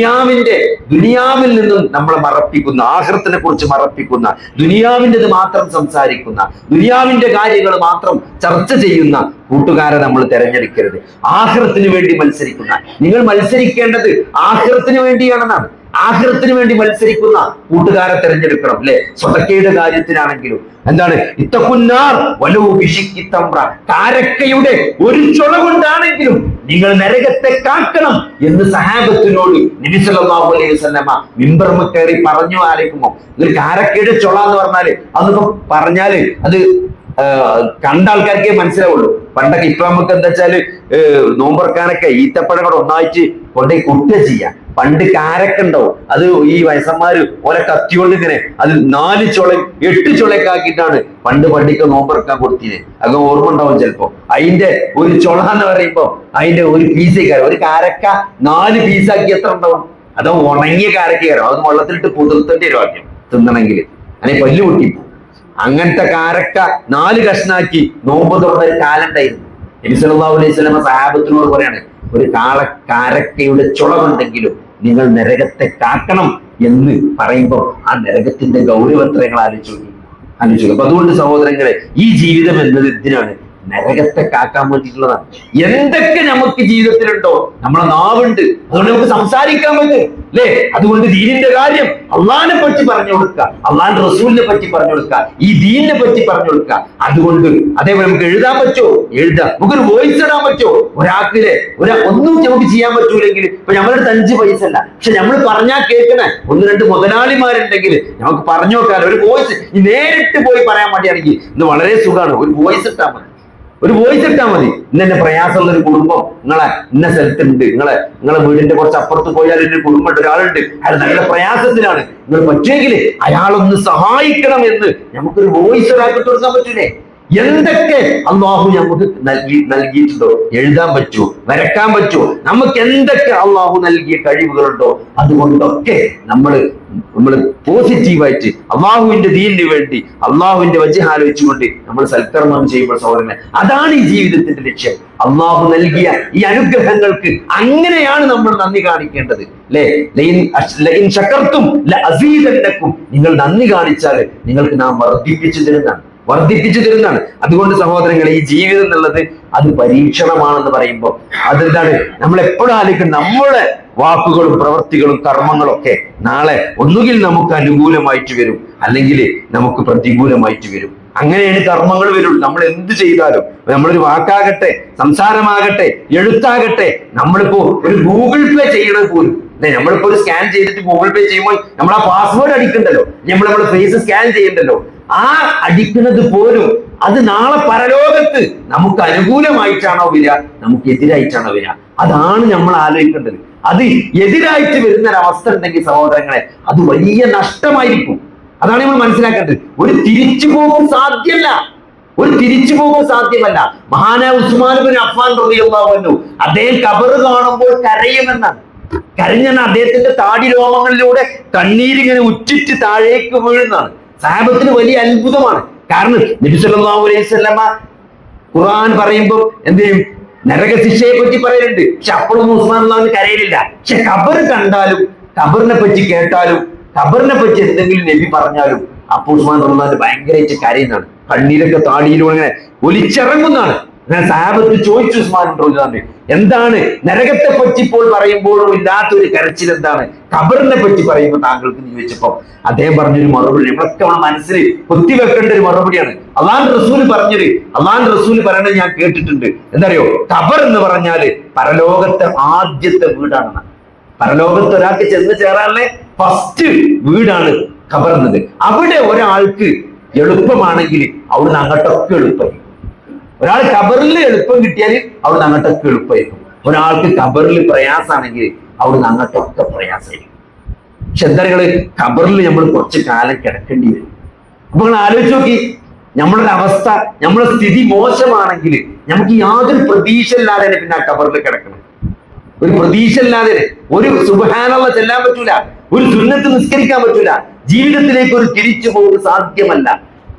ദുനിയാവിൽ നിന്നും നമ്മളെ മറപ്പിക്കുന്ന, ആഖിറത്തിനെ കുറിച്ച് മറപ്പിക്കുന്ന, ദുനിയാവിൻ്റെത് മാത്രം സംസാരിക്കുന്ന, ദുനിയാവിന്റെ കാര്യങ്ങൾ മാത്രം ചർച്ച ചെയ്യുന്ന കൂട്ടുകാരെ നമ്മൾ തെരഞ്ഞെടുക്കരുത്. ആഖിറത്തിന് വേണ്ടി മത്സരിക്കുന്ന, നിങ്ങൾ മത്സരിക്കേണ്ടത് ആഖിറത്തിന് വേണ്ടിയാണെന്നാണ്. ആഖിറത്തിന് വേണ്ടി മത്സരിക്കുന്ന കൂട്ടുകാരെ തെരഞ്ഞെടുക്കണം അല്ലെ? സ്വതക്കയുടെ കാര്യത്തിലാണെങ്കിലും എന്താണ്, ഇത്തക്കുന്നാർ വലൂ ബിശിക്കി തംറ, കാരക്കയുടെ ഒരു ചുള കൊണ്ടാണെങ്കിലും നിങ്ങൾ നരകത്തെ കാക്കണം എന്ന് സഹാബത്തിനോട് നബി സല്ലല്ലാഹു അലൈഹി വസല്ലമ മിമ്പർമ കയറി പറഞ്ഞു. ആലോചിക്കുമോ, ഒരു കാരക്കയുടെ ചുള എന്ന് അതൊക്കെ പറഞ്ഞാല് അത് കണ്ട ആൾക്കാർക്കേ മനസ്സിലാവുള്ളൂ. പണ്ടൊക്കെ ഇപ്പൊ നമുക്ക് എന്താ വെച്ചാല് നോമ്പറക്കാനൊക്കെ ഈത്തപ്പഴങ്ങൾ ഒന്നായിട്ട് കൊണ്ടേ കുട്ടുക ചെയ്യാം. പണ്ട് കാരക്ക ഉണ്ടാവും, അത് ഈ വയസ്സന്മാര് ഓരോ കത്തിയോണ്ട് ഇങ്ങനെ അത് 4 ചുളയും 8 ചുളയൊക്കെ ആക്കിയിട്ടാണ് പണ്ട് പണ്ടിക്ക് നോമ്പറക്കാൻ കൊടുത്തിയത്. അത് ഓർമ്മ ഉണ്ടാവും ചിലപ്പോ. അതിന്റെ ഒരു ചുള എന്ന് പറയുമ്പോ അതിന്റെ ഒരു പീസേക്കാരം, ഒരു കാരക്ക 4 പീസാക്കി എത്ര ഉണ്ടാവും? അതോ ഉണങ്ങിയ കാരക്കയാരോ, അത് വെള്ളത്തിലിട്ട് പുതിർത്തേണ്ടി വരും ആദ്യം തിന്നണമെങ്കിൽ, അങ്ങനെ പല്ല് പൊട്ടിപ്പോ. അങ്ങനത്തെ കാരക്ക 4 കഷ്ണാക്കി നോമ്പ് തുറന്നൊരു കാലുണ്ടായിരുന്നു. നബി സല്ലല്ലാഹു അലൈഹി വസല്ലം സഹാബത്തിനോട് പറയാണ്, ഒരു കാരക്കയുടെ ചുളവുണ്ടെങ്കിലും നിങ്ങൾ നരകത്തെ കാക്കണം എന്ന് പറയുമ്പോൾ ആ നരകത്തിന്റെ ഗൗരവത്രങ്ങൾ ആലോചിച്ചു. അപ്പൊ അതുകൊണ്ട് സഹോദരങ്ങളെ, ഈ ജീവിതം എന്നത് എന്തിനാണ്? നരകത്തെ കാക്കാൻ വേണ്ടിയിട്ടുള്ളതാണ്. എന്തൊക്കെ നമുക്ക് ജീവിതത്തിലുണ്ടോ, നമ്മളെ നാവുണ്ട്, അതുകൊണ്ട് നമുക്ക് സംസാരിക്കാൻ പറ്റും അല്ലേ? അതുകൊണ്ട് ദീനിന്റെ കാര്യം അള്ളാഹിനെ പറ്റി പറഞ്ഞു കൊടുക്കുക, അള്ളാഹിന്റെ റസൂലിനെ പറ്റി പറഞ്ഞു കൊടുക്കുക, ഈ ദീനിനെ പറ്റി പറഞ്ഞു കൊടുക്കുക. അതുകൊണ്ട് അതേപോലെ നമുക്ക് എഴുതാൻ പറ്റുമോ? എഴുതാം. നമുക്കൊരു വോയിസ് ഇടാൻ പറ്റുമോ? ഒരാൾക്കിലെ ഒന്നും നമുക്ക് ചെയ്യാൻ പറ്റൂലെങ്കിൽ, ഇപ്പൊ നമ്മളുടെ 5 പൈസ അല്ല, പക്ഷെ നമ്മൾ പറഞ്ഞാൽ കേൾക്കണേ 1-2 മുതലാളിമാരുണ്ടെങ്കിൽ നമുക്ക് പറഞ്ഞു നോക്കാലോ. ഒരു വോയിസ് നേരിട്ട് പോയി പറയാൻ വേണ്ടിയാണെങ്കിൽ ഇത് വളരെ സുഖമാണ്. ഒരു വോയിസ് ഇട്ടാൽ മതി, ഒരു വോയിസ് ഇട്ടാൽ മതി. ഇന്നെ പ്രയാസമുള്ള ഒരു കുടുംബം നിങ്ങളെ ഇന്ന സ്ഥലത്തുണ്ട്, നിങ്ങളെ വീടിന്റെ കുറച്ച് അപ്പുറത്ത് പോയാൽ ഒരു കുടുംബം അയാളുണ്ട്, അയാൾ നല്ല പ്രയാസത്തിലാണ്, നിങ്ങൾ പറ്റുമെങ്കിൽ അയാളൊന്ന് സഹായിക്കണം എന്ന് നമുക്കൊരു വോയിസ് ഒരാൾക്ക് കൊടുക്കാൻ പറ്റൂലേ? എന്തൊക്കെ അള്ളാഹു നമുക്ക് നൽകിയിട്ടുണ്ടോ, എഴുതാൻ പറ്റുമോ, വരക്കാൻ പറ്റുമോ, നമുക്ക് എന്തൊക്കെ അള്ളാഹു നൽകിയ കഴിവുകളുണ്ടോ, അതുകൊണ്ടൊക്കെ നമ്മൾ പോസിറ്റീവായിട്ട് അള്ളാഹുവിന്റെ ദീനിന് വേണ്ടി അള്ളാഹുവിന്റെ വജ്ഹ് ആലോചിച്ചുകൊണ്ട് നമ്മൾ സൽക്കർമ്മം ചെയ്യുമ്പോൾ സഹോദരനെ, അതാണ് ഈ ജീവിതത്തിന്റെ ലക്ഷ്യം. അള്ളാഹു നൽകിയ ഈ അനുഗ്രഹങ്ങൾക്ക് അങ്ങനെയാണ് നമ്മൾ നന്ദി കാണിക്കേണ്ടത് അല്ലെ? ലഇൻ ശകർതും ലഅസീദന്നകും, നിങ്ങൾ നന്ദി കാണിച്ചാൽ നിങ്ങൾക്ക് നാം വർദ്ധിപ്പിച്ചു തരുന്നതാണ്. അതുകൊണ്ട് സഹോദരങ്ങളെ, ഈ ജീവിതം എന്നുള്ളത് അത് പരീക്ഷണമാണെന്ന് പറയുമ്പോൾ അതെന്താണ്, നമ്മൾ എപ്പോഴും ആലോചിക്കണം, നമ്മുടെ വാക്കുകളും പ്രവൃത്തികളും കർമ്മങ്ങളും ഒക്കെ നാളെ ഒന്നുകിൽ നമുക്ക് അനുകൂലമായിട്ട് വരും, അല്ലെങ്കിൽ നമുക്ക് പ്രതികൂലമായിട്ട് വരും. അങ്ങനെയാണ് കർമ്മങ്ങൾ വരുള്ളൂ. നമ്മൾ എന്ത് ചെയ്താലും, നമ്മളൊരു വാക്കാകട്ടെ, സംസാരമാകട്ടെ, എഴുത്താകട്ടെ, നമ്മളിപ്പോ ഒരു ഗൂഗിൾ പേ ചെയ്യണത് പോലും നമ്മളിപ്പോ ഒരു സ്കാൻ ചെയ്തിട്ട് ഗൂഗിൾ പേ ചെയ്യുമ്പോൾ നമ്മൾ ആ പാസ്വേഡ് അടിക്കണ്ടല്ലോ, നമ്മുടെ ഫേസ് സ്കാൻ ചെയ്യണ്ടല്ലോ, ആ അടിക്കുന്നത് പോലും അത് നാളെ പരലോകത്ത് നമുക്ക് അനുകൂലമായിട്ടാണോ വരിക, നമുക്ക് എതിരായിട്ടാണോ വരിക? അതാണ് നമ്മൾ ആലോചിക്കേണ്ടത്. അത് എതിരായിട്ട് വരുന്ന ഒരവസ്ഥ ഉണ്ടെങ്കിൽ സഹോദരങ്ങളെ, അത് വലിയ നഷ്ടമായിരിക്കും. അതാണ് നമ്മൾ മനസ്സിലാക്കേണ്ടത്. ഒരു തിരിച്ചുപോക്ക് സാധ്യമല്ല. മഹാനായ ഉസ്മാൻ ഇബ്നു അഫ്ഫാൻ റളിയല്ലാഹു അൻഹു അദ്ദേഹം ഖബർ കാണുമ്പോൾ കരയുമെന്നാണ്. കരഞ്ഞാൽ അദ്ദേഹത്തിന്റെ താടി രോമങ്ങളിലൂടെ കണ്ണീരിങ്ങനെ ഉറ്റിട്ട് താഴേക്ക് വീഴുന്നതാണ്. സഹാബത്തിന് വലിയ അത്ഭുതമാണ്. കാരണം നബി സല്ലല്ലാഹു അലൈഹി വസല്ലമ ഖുർആൻ പറയുമ്പോൾ എന്ത് ചെയ്യും, നരകശിക്ഷയെ പറ്റി പറയുന്നുണ്ട്. പക്ഷെ അപ്പോഴൊന്നും ഉസ്മാൻ റളിയല്ലാഹു അൻഹു കരയില്ല. പക്ഷെ ഖബർ കണ്ടാലും, ഖബറിനെ പറ്റി കേട്ടാലും, ഖബറിനെ പറ്റി എന്തെങ്കിലും നബി പറഞ്ഞാലും അപ്പോൾ ഉസ്മാൻ റളിയല്ലാഹു അൻഹു ഭയങ്കരമായിട്ട് കരയുന്നതാണ്. കണ്ണീരൊക്കെ താടിയിലൂടെ ഇങ്ങനെ ഒലിച്ചിറങ്ങുന്നതാണ്. ഞാൻ സാഹബത്ത് ചോദിച്ചു ഉസ്മാൻ റളിയല്ലാഹു അൻഹു, എന്താണ് നരകത്തെ പറ്റി ഇപ്പോൾ പറയുമ്പോഴും ഇല്ലാത്തൊരു കരച്ചിൽ എന്താണ്, ഖബറിനെ പറ്റി പറയുമ്പോൾ താങ്കൾക്ക് ചോദിച്ചപ്പോ അദ്ദേഹം പറഞ്ഞൊരു മറുപടി നമ്മളൊക്കെ മനസ്സിൽ കൊത്തിവെക്കേണ്ട ഒരു മറുപടിയാണ്. അള്ളാഹുവിന്റെ റസൂൽ പറയണത് ഞാൻ കേട്ടിട്ടുണ്ട്. എന്തറിയോ, ഖബർ എന്ന് പറഞ്ഞാല് പരലോകത്തെ ആദ്യത്തെ വീടാണ്. പരലോകത്ത് ഒരാൾക്ക് ചെന്ന് ചേരാനുള്ള ഫസ്റ്റ് വീടാണ് ഖബർ എന്നത്. അവിടെ ഒരാൾക്ക് എളുപ്പമാണെങ്കിൽ അവിടുന്ന് അങ്ങോട്ടൊക്കെ എളുപ്പമായി. ഒരാൾ ഖബറിൽ എളുപ്പം കിട്ടിയാൽ അവിടുന്ന് അങ്ങോട്ടൊക്കെ എളുപ്പമായിരിക്കും. ഒരാൾക്ക് ഖബറിൽ പ്രയാസമാണെങ്കിൽ അവിടുന്ന് അങ്ങോട്ടൊക്കെ പ്രയാസമായിരിക്കും. പക്ഷെ എന്താ ഖബറിൽ നമ്മൾ കുറച്ച് കാലം കിടക്കേണ്ടി വരും. അപ്പൊ നിങ്ങൾ ആലോചിച്ച് നോക്കി, നമ്മളൊരു അവസ്ഥ, നമ്മുടെ സ്ഥിതി മോശമാണെങ്കിൽ നമുക്ക് യാതൊരു പ്രതീക്ഷ ഇല്ലാതെ പിന്നെ ആ ഖബറിൽ കിടക്കണം. ഒരു പ്രതീക്ഷ ഇല്ലാതെ ഒരു സുബ്ഹാനല്ലാഹ് ചെല്ലാൻ പറ്റൂല, ഒരു സുന്നത്ത് നിസ്കരിക്കാൻ പറ്റൂല, ജീവിതത്തിലേക്ക് ഒരു തിരിച്ചു പോകൽ സാധ്യമല്ല.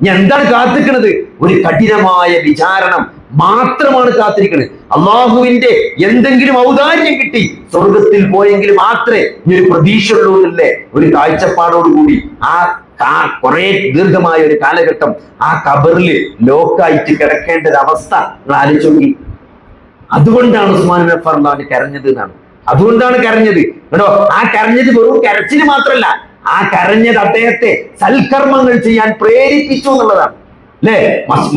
ഇനി എന്താണ് കാത്തിരിക്കുന്നത്? ഒരു കഠിനമായ വിചാരണം മാത്രമാണ് കാത്തിരിക്കുന്നത്. അള്ളാഹുവിന്റെ എന്തെങ്കിലും ഔദാര്യം കിട്ടി സ്വർഗത്തിൽ പോയെങ്കിൽ മാത്രമേ ഇനി ഒരു പ്രതീക്ഷ ഉള്ളൂ എന്നല്ലേ ഒരു കാഴ്ചപ്പാടോടുകൂടി ആ കുറെ ദീർഘമായ ഒരു കാലഘട്ടം ആ ഖബറിൽ ലോക്കായിട്ട് കിടക്കേണ്ട ഒരു അവസ്ഥ നിങ്ങൾ ആലോചിച്ച് നോക്കി. അതുകൊണ്ടാണ് ഉസ്മാൻ ഇബ്നു അഫ്ഫാൻ റളിയല്ലാഹു അൻഹു കരഞ്ഞത് എന്നാണ്. അതുകൊണ്ടാണ് കരഞ്ഞത് കേട്ടോ. ആ കരഞ്ഞത് വെറും കരച്ചിന് മാത്രമല്ല, ആ കരഞ്ഞത് അദ്ദേഹത്തെ സൽക്കർമ്മങ്ങൾ ചെയ്യാൻ പ്രേരിപ്പിച്ചു എന്നുള്ളതാണ് അല്ലെ.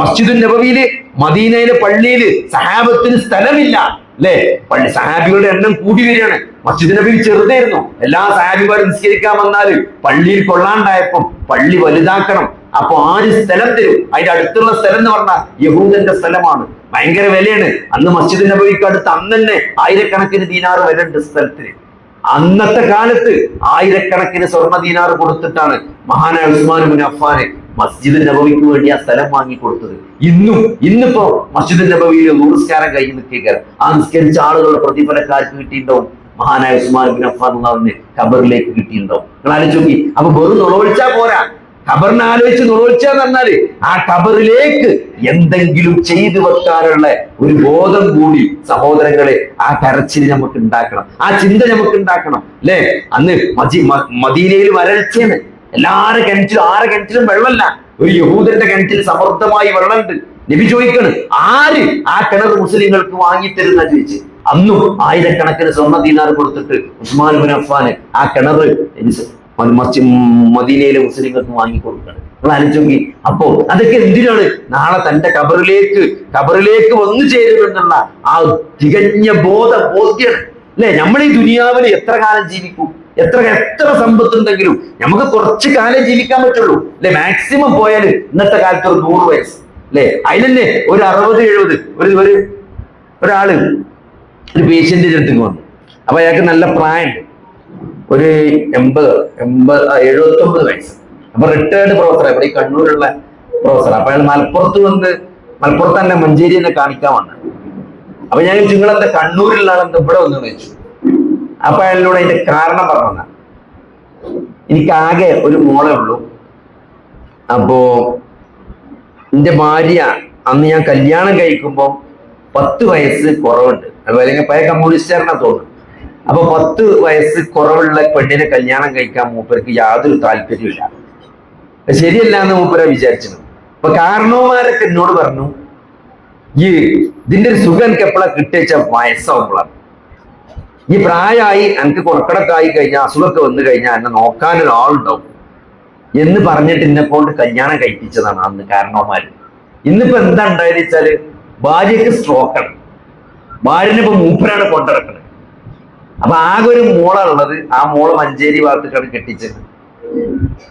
മസ്ജിദുൻ നബവിയില്, മദീനയിലെ പള്ളിയില് സഹാബത്തിന് സ്ഥലമില്ല അല്ലെ. സഹാബികളുടെ എണ്ണം കൂടി വരികയാണ്. മസ്ജിദ് നബി ചെറുതായിരുന്നു. എല്ലാ സഹാബിമാരും നിസ്കരിക്കാൻ വന്നാല് പള്ളിയിൽ കൊള്ളാണ്ടായപ്പം പള്ളി വലുതാക്കണം. അപ്പൊ ആര് സ്ഥലം തരും? അതിന്റെ അടുത്തുള്ള സ്ഥലം എന്ന് പറഞ്ഞാൽ യഹൂദന്റെ സ്ഥലമാണ്. ഭയങ്കര വിലയാണ്. അന്ന് മസ്ജിദ് നബവിക്ക് അടുത്ത് അന്ന് തന്നെ ആയിരക്കണക്കിന് ദീനാർ വിലയുണ്ട് സ്ഥലത്തിന്. അന്നത്തെ കാലത്ത് ആയിരക്കണക്കിന് സ്വർണ്ണ ദീനാർ കൊടുത്തിട്ടാണ് മഹാനായ ഉസ്മാൻ ഇബ്നു അഫ്ഫാൻ മസ്ജിദ് നബവിക്ക് വേണ്ടി ആ സ്ഥലം വാങ്ങി കൊടുത്തത്. ഇന്നിപ്പോ മസ്ജിദ് നബവിയിൽ നൂറുസ്കാരം കഴിഞ്ഞ് നിൽക്കുകയാണ്. ആ നിസ്കരിച്ച ആളുകളുടെ പ്രതിഫലക്കാർക്ക് കിട്ടിയിട്ടുണ്ടാവും. മഹാനായ ഉസ്മാൻ ഇബ്നു അഫ്ഫാൻ റളിയല്ലാഹു ഖബറിലേക്ക് കിട്ടിയിട്ടുണ്ടാവും. നിങ്ങൾ ആലോചിച്ച് നോക്കി. അപ്പൊ വെറും നുളവിളിച്ചാ പോരാ, ഖബറിനെ ആലോചിച്ച് നുളവിളിച്ചാന്ന് പറഞ്ഞാല് ആ ഖബറിലേക്ക് എന്തെങ്കിലും ചെയ്തു വെക്കാനുള്ള ഒരു ബോധം കൂടി സഹോദരങ്ങളെ ആ കരച്ചില് നമുക്ക് ഉണ്ടാക്കണം, ആ ചിന്ത നമുക്ക് ഉണ്ടാക്കണം അല്ലെ. അന്ന് മദീനയിൽ വരൾച്ചയാണ്. ആരെ കിണറ്റിലും വെള്ളമല്ല. ഒരു യഹൂദന്റെ കിണറ്റിൽ സമൃദ്ധമായി വെള്ളമുണ്ട്. നബി ചോദിക്കണം, ആര് ആ കിണർ മുസ്ലിങ്ങൾക്ക് വാങ്ങിത്തരുന്ന ചോദിച്ച്. അന്നും ആയിരക്കണക്കിന് സ്വർണ്ണ ദീനാർ കൊടുത്തിട്ട് ഉസ്മാൻ ബിൻ അഫ്ഫാൻ ആ കിണർ മദീനയിലെ മുസ്ലിങ്ങൾക്ക് വാങ്ങിക്കൊടുക്കണം. നിങ്ങൾ ആലോചിച്ച് നോക്കി. അപ്പോ അതൊക്കെ എന്തിനാണ്? നാളെ തന്റെ കബറിലേക്ക് വന്നു ചേരുമെന്നുള്ള ആ തികഞ്ഞ ബോധ്യാണ് അല്ലെ. നമ്മൾ ഈ ദുനിയാവിൽ എത്ര കാലം ജീവിക്കും? എത്ര സമ്പത്തുണ്ടെങ്കിലും നമുക്ക് കുറച്ച് കാലം ജീവിക്കാൻ പറ്റുള്ളൂ അല്ലെ. മാക്സിമം പോയാൽ ഇന്നത്തെ കാലത്ത് ഒരു 100 വയസ്സ് അല്ലെ. അതിലെന്നെ ഒരു 60-70 ഒരാള് ഒരു പേഷ്യന്റിന്റെ അടുത്തേക്ക് വന്നു. അപ്പൊ അയാൾക്ക് നല്ല പ്രായമുണ്ട്, ഒരു 79 വയസ്സ്. അപ്പൊ റിട്ടയർഡ് പ്രൊഫസർ, ഇവിടെ ഈ കണ്ണൂരുള്ള പ്രൊഫസർ. അപ്പൊ അയാൾ മലപ്പുറത്ത് തന്നെ മഞ്ചേരി തന്നെ കാണിക്കാൻ വന്നു. അപ്പൊ ഞാൻ നിങ്ങളെന്താ കണ്ണൂരിലാണ് എന്താ ഇവിടെ വന്നു വെച്ചു. അപ്പൊ അയാളിനോട് അതിന്റെ കാരണം പറഞ്ഞ, എനിക്ക് ആകെ ഒരു മോളേ ഉള്ളൂ. അപ്പോ എന്റെ ഭാര്യ അന്ന് ഞാൻ കല്യാണം കഴിക്കുമ്പോൾ 10 വയസ്സ് കുറവുണ്ട്. അല്ലെങ്കിൽ പഴയ കമ്മ്യൂണിസ്റ്റുകാരനാ തോന്നുന്നു. അപ്പൊ 10 വയസ്സ് കുറവുള്ള പെണ്ണിനെ കല്യാണം കഴിക്കാൻ മൂപ്പർക്ക് യാതൊരു താല്പര്യമില്ല. ശരിയല്ല എന്ന് മൂപ്പര വിചാരിച്ചത്. അപ്പൊ കാരണവന്മാരൊക്കെ എന്നോട് പറഞ്ഞു, ഇതിന്റെ ഒരു സുഖം എനിക്ക് എപ്പോഴാ കിട്ടിയ വയസ്സാവുമ്പോഴാണ്. ഈ പ്രായമായി എനിക്ക് കുറക്കടക്കായി കഴിഞ്ഞാൽ, അസുഖമൊക്കെ വന്നു കഴിഞ്ഞാൽ എന്നെ നോക്കാനൊരാളുണ്ടാവും എന്ന് പറഞ്ഞിട്ട് എന്നെ കൊണ്ട് കല്യാണം കഴിപ്പിച്ചതാണ് അന്ന് കാരണവന്മാര്. ഇന്നിപ്പോ എന്താ ഉണ്ടായെന്ന് വെച്ചാല് ഭാര്യക്ക് സ്ട്രോക്കാണ്. ഭാര്യനെ ഇപ്പൊ മൂപ്പരാണ് കൊണ്ടിറക്കുന്നത്. അപ്പൊ ആകെ ഒരു മോളാണുള്ളത്. ആ മോള് മഞ്ചേരി ഭാഗത്തേക്കാണ് കെട്ടിച്ചത്.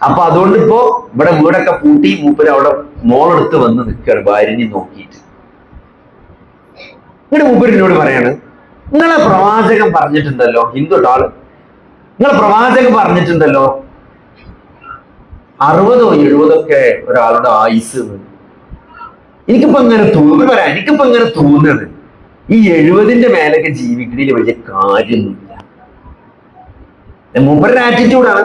അപ്പൊ അതുകൊണ്ട് ഇപ്പോ ഇവിടെ വീടൊക്കെ പൂട്ടി മൂപ്പര് അവിടെ മോളെടുത്ത് വന്ന് നിൽക്കുകയാണ് ഭാര്യനെ നോക്കിയിട്ട്. ഇവിടെ മൂപ്പരിനോട് പറയാണ്, നിങ്ങളെ പ്രവാചകൻ പറഞ്ഞിട്ടുണ്ടല്ലോ, ഹിന്ദു ആള്, നിങ്ങളെ പ്രവാചകൻ പറഞ്ഞിട്ടുണ്ടല്ലോ 60 or 70 ഒരാളുടെ ആയുസ്. എനിക്കിപ്പോ ഇങ്ങനെ തോന്നുന്നത് ഈ 70ന്റെ മേലൊക്കെ ജീവിക്കുന്നതിൽ വലിയ കാര്യമൊന്നുമില്ല. മൂപ്പരുടെ ആറ്റിറ്റ്യൂഡാണ്.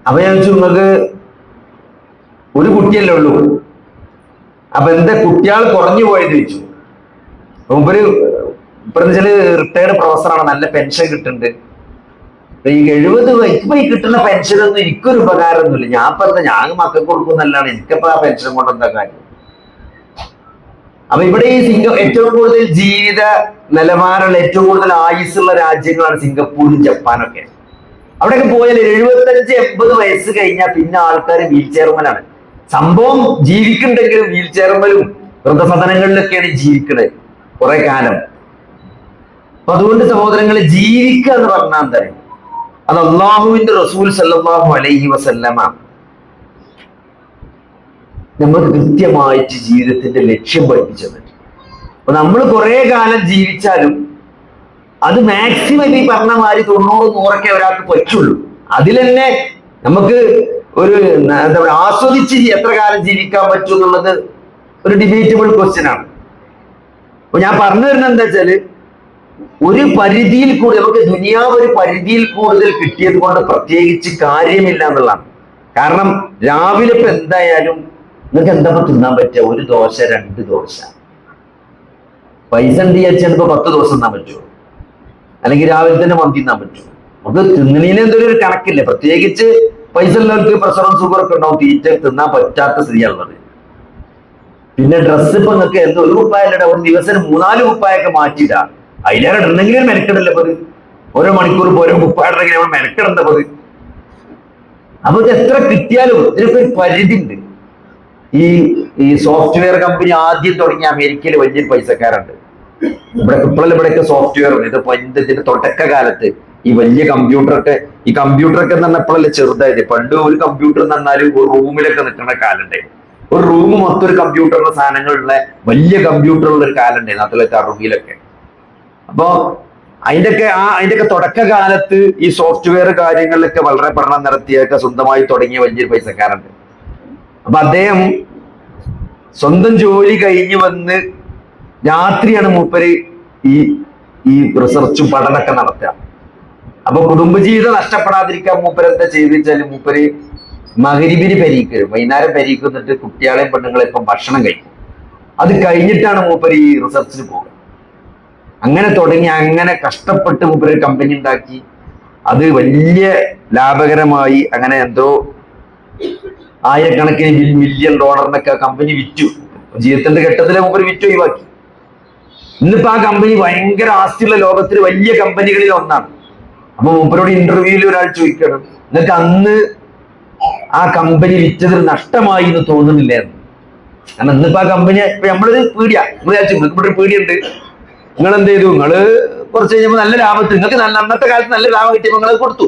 അപ്പൊ ഞാൻ ചോദിച്ചു, നിങ്ങൾക്ക് ഒരു കുട്ടിയല്ലേ ഉള്ളൂ, അപ്പൊ എന്താ കുട്ടിയാൾ കുറഞ്ഞു പോയെന്ന് ചോദിച്ചു. മൂപ്പര് ഇപ്പൊ വെച്ചാല് റിട്ടയർഡ് പ്രൊഫസറാണ്, നല്ല പെൻഷൻ കിട്ടുന്നുണ്ട്. ഈ 70 വയസ്സ് ഈ കിട്ടുന്ന പെൻഷനൊന്നും എനിക്കൊരു ഉപകാരമൊന്നുമില്ല. ഞാൻ മക്കൾക്ക് കൊടുക്കുന്നല്ലാണ്, എനിക്കപ്പോ ആ പെൻഷൻ കൊണ്ട് എന്താ കാര്യം? അപ്പൊ ഇവിടെ ഈ ഏറ്റവും കൂടുതൽ ജീവിത നിലവാരമുള്ള, ഏറ്റവും കൂടുതൽ ആയുസ്സുള്ള രാജ്യങ്ങളാണ് സിംഗപ്പൂരും ജപ്പാനൊക്കെ. അവിടെയൊക്കെ പോയാൽ 75-80 വയസ്സ് കഴിഞ്ഞാൽ പിന്നെ ആൾക്കാർ വീൽ ചെയർമലാണ്. സംഭവം ജീവിക്കുന്നുണ്ടെങ്കിലും വീൽ ചെയർമലും വൃദ്ധസദനങ്ങളിലൊക്കെയാണ് ജീവിക്കുന്നത് കുറെ കാലം. അപ്പൊ അതുകൊണ്ട് സഹോദരങ്ങളെ, ജീവിക്കുക എന്ന് പറഞ്ഞാൽ എന്താ? അത് അള്ളാഹുവിന്റെ റസൂൽ സല്ലല്ലാഹു അലൈഹി വസല്ലമ നമ്മൾ കൃത്യമായിട്ട് ജീവിതത്തിന്റെ ലക്ഷ്യം പഠിപ്പിച്ചത്. അപ്പൊ നമ്മൾ കുറെ കാലം ജീവിച്ചാലും അത് മാക്സിമം ഈ പറഞ്ഞ മാതിരി 90-100 ഒരാൾക്ക് പറ്റുള്ളൂ. അതിൽ തന്നെ നമുക്ക് ഒരു എന്താ പറയുക, ആസ്വദിച്ച് എത്ര കാലം ജീവിക്കാൻ പറ്റും എന്നുള്ളത് ഒരു ഡിബേറ്റബിൾ ക്വസ്റ്റ്യൻ ആണ്. അപ്പൊ ഞാൻ പറഞ്ഞു തരുന്നത് എന്താ വെച്ചാല്, ഒരു പരിധിയിൽ കൂടുതൽ നമുക്ക് ദുനിയാവ് ഒരു പരിധിയിൽ കൂടുതൽ കിട്ടിയത് കൊണ്ട് പ്രത്യേകിച്ച് കാര്യമില്ല എന്നുള്ളതാണ്. കാരണം രാവിലെ ഇപ്പൊ എന്തായാലും നിങ്ങൾക്ക് എന്താ തിന്നാൻ പറ്റുക? 1 ദോശ 2 ദോശ. പൈസ ഉണ്ട് വിചാരിച്ചാൽ ഇപ്പൊ 10 ദോശ തിന്നാൻ പറ്റുമോ? അല്ലെങ്കിൽ രാവിലെ തന്നെ മന്തി തിന്നാൻ പറ്റുമോ? നമുക്ക് തിന്നണീന് എന്തൊരു ഒരു കണക്കില്ല. പ്രത്യേകിച്ച് പൈസ ഉള്ളവർക്ക് പ്രഷറും ഷുഗറൊക്കെ ഉണ്ടാവും, തീറ്റ തിന്നാൻ പറ്റാത്ത സ്ഥിതിയാണുള്ളത്. പിന്നെ ഡ്രസ്സ് ഇപ്പൊ നിങ്ങൾക്ക് എന്തോ 1 കുപ്പായല്ലേ, ഒരു ദിവസം 3-4 കുപ്പായൊക്കെ മാറ്റിയിട്ടാ. അതിലേറെ ഇടണമെങ്കിലും മെനക്കെടല്ലേ പത്? ഓരോ മണിക്കൂർ ഓരോ കുപ്പായിടണമെങ്കിൽ നമ്മൾ മെനക്കെടേണ്ട പത്. അപ്പൊ ഇത് എത്ര കിട്ടിയാലും ഇതിനൊക്കെ ഒരു പരിധി ഉണ്ട്. ഈ സോഫ്റ്റ്വെയർ കമ്പനി ആദ്യം തുടങ്ങിയ അമേരിക്കയിൽ വലിയൊരു പൈസക്കാരുണ്ട്. ഇവിടെയൊക്കെ സോഫ്റ്റ്വെയർ ഉണ്ട്. ഇതിന്റെ തുടക്ക കാലത്ത് ഈ വലിയ കമ്പ്യൂട്ടറൊക്കെ എന്ന് പറഞ്ഞാൽ ഇപ്പോഴല്ലേ ചെറുതായത്. പണ്ട് ഒരു കമ്പ്യൂട്ടർ എന്ന് പറഞ്ഞാൽ ഒരു റൂമിലൊക്കെ നിൽക്കുന്ന കാലുണ്ടായിരുന്നു. ഒരു റൂം മൊത്തം ഒരു കമ്പ്യൂട്ടറിന്റെ സാധനങ്ങളുള്ള വലിയ കമ്പ്യൂട്ടറുള്ള ഒരു കാലുണ്ടായിരുന്നു 1960-കളിലൊക്കെ. അപ്പോ അതിന്റെയൊക്കെ തുടക്ക കാലത്ത് ഈ സോഫ്റ്റ്വെയർ കാര്യങ്ങളിലൊക്കെ വളരെ പഠനം നടത്തിയൊക്കെ സ്വന്തമായി തുടങ്ങിയ വലിയൊരു പൈസക്കാരുണ്ട്. അപ്പൊ അദ്ദേഹം സ്വന്തം ജോലി കഴിഞ്ഞ് വന്ന് രാത്രിയാണ് മൂപ്പര് ഈ റിസർച്ചും പഠനമൊക്കെ നടത്തുക. അപ്പൊ കുടുംബജീവിതം നഷ്ടപ്പെടാതിരിക്കാൻ മൂപ്പര് എന്താ ചെയ്ത് വെച്ചാല്, മൂപ്പര് മഗ്‌രിബിന് പെരീക്ക് വരും, വൈകുന്നേരം പെരീക്ക് വന്നിട്ട് കുട്ടികളെയും പെണ്ണുങ്ങളെ ഇപ്പം ഭക്ഷണം കഴിക്കും. അത് കഴിഞ്ഞിട്ടാണ് മൂപ്പര് ഈ റിസർച്ചിന് പോകുക. അങ്ങനെ തുടങ്ങി അങ്ങനെ കഷ്ടപ്പെട്ട് മൂപ്പര് കമ്പനി ഉണ്ടാക്കി. അത് വലിയ ലാഭകരമായി. അങ്ങനെ എന്തോ ആയിരക്കണക്കിന് മില്യൺ ഡോളറിനൊക്കെ കമ്പനി വിറ്റു. ജീവിതത്തിന്റെ ഘട്ടത്തിലെ മൂപ്പര് വിറ്റ് ഒഴിവാക്കി. ഇന്നിപ്പോ ആ കമ്പനി ഭയങ്കര ആസ്തിയുള്ള ലോകത്തിലെ വലിയ കമ്പനികളിൽ ഒന്നാണ്. അപ്പൊ മൂപ്പരോട് ഇന്റർവ്യൂവിൽ ഒരാൾ ചോദിക്കണം, നിങ്ങൾക്ക് അന്ന് ആ കമ്പനി വിറ്റതിൽ നഷ്ടമായി എന്ന് തോന്നുന്നില്ലായിരുന്നു? കാരണം ഇന്നിപ്പോ ആ കമ്പനി നമ്മളൊരു പീടിയ ഇവിടെ പീടിയുണ്ട്, നിങ്ങൾ എന്ത് ചെയ്തു, നിങ്ങള് കുറച്ച് കഴിഞ്ഞപ്പോൾ നല്ല ലാഭത്തിൽ നിങ്ങൾക്ക് അന്നത്തെ കാലത്ത് നല്ല ലാഭം കിട്ടിയപ്പോൾ നിങ്ങൾ കൊടുത്തു.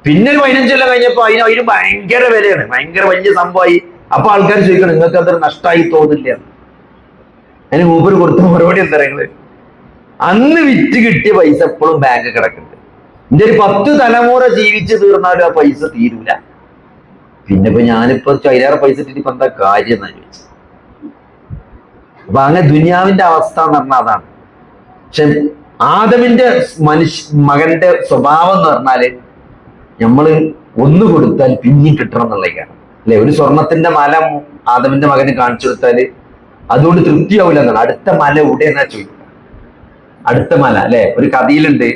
പിന്നെ ഒരു 15 കൊല്ലം കഴിഞ്ഞപ്പോ അതിന് ഭയങ്കര വിലയാണ്, ഭയങ്കര വലിയ സംഭവമായി. അപ്പൊ ആൾക്കാർ ചോദിക്കണം, നിങ്ങൾക്ക് അതൊരു നഷ്ടമായി തോന്നില്ല? അതിന് മൂപ്പര് കൊടുത്ത മറുപടി എന്താ നിങ്ങള്, അന്ന് വിറ്റ് കിട്ടിയ പൈസ എപ്പോഴും ബാങ്ക് കിടക്കുന്നുണ്ട്. എന്റെ ഒരു 10 തലമുറ ജീവിച്ച് തീർന്നാലും ആ പൈസ തീരൂല. പിന്നെ ഇപ്പൊ ഞാനിപ്പോ അതിലേറെ പൈസ ഇട്ടിട്ട് ഇപ്പൊ എന്താ കാര്യം എന്നാ ചോദിച്ചത്. അപ്പൊ അങ്ങനെ ദുനിയാവിന്റെ അവസ്ഥ എന്ന് പറഞ്ഞാൽ അതാണ്. പക്ഷെ ആദമിന്റെ മകന്റെ സ്വഭാവം എന്ന് പറഞ്ഞാല് നമ്മള് ഒന്ന് കൊടുത്താൽ പിന്നെയും കിട്ടണം എന്നുള്ളതാണ് അല്ലെ. ഒരു സ്വർണത്തിന്റെ മല ആദമിന്റെ മകന് കാണിച്ചു കൊടുത്താല് അതുകൊണ്ട് തൃപ്തിയാവില്ല എന്നാണ്. അടുത്ത മല എവിടെ എന്നാ ചോദിക്കുക. അടുത്ത മല അല്ലെ. ഒരു കഥയിലുണ്ട്,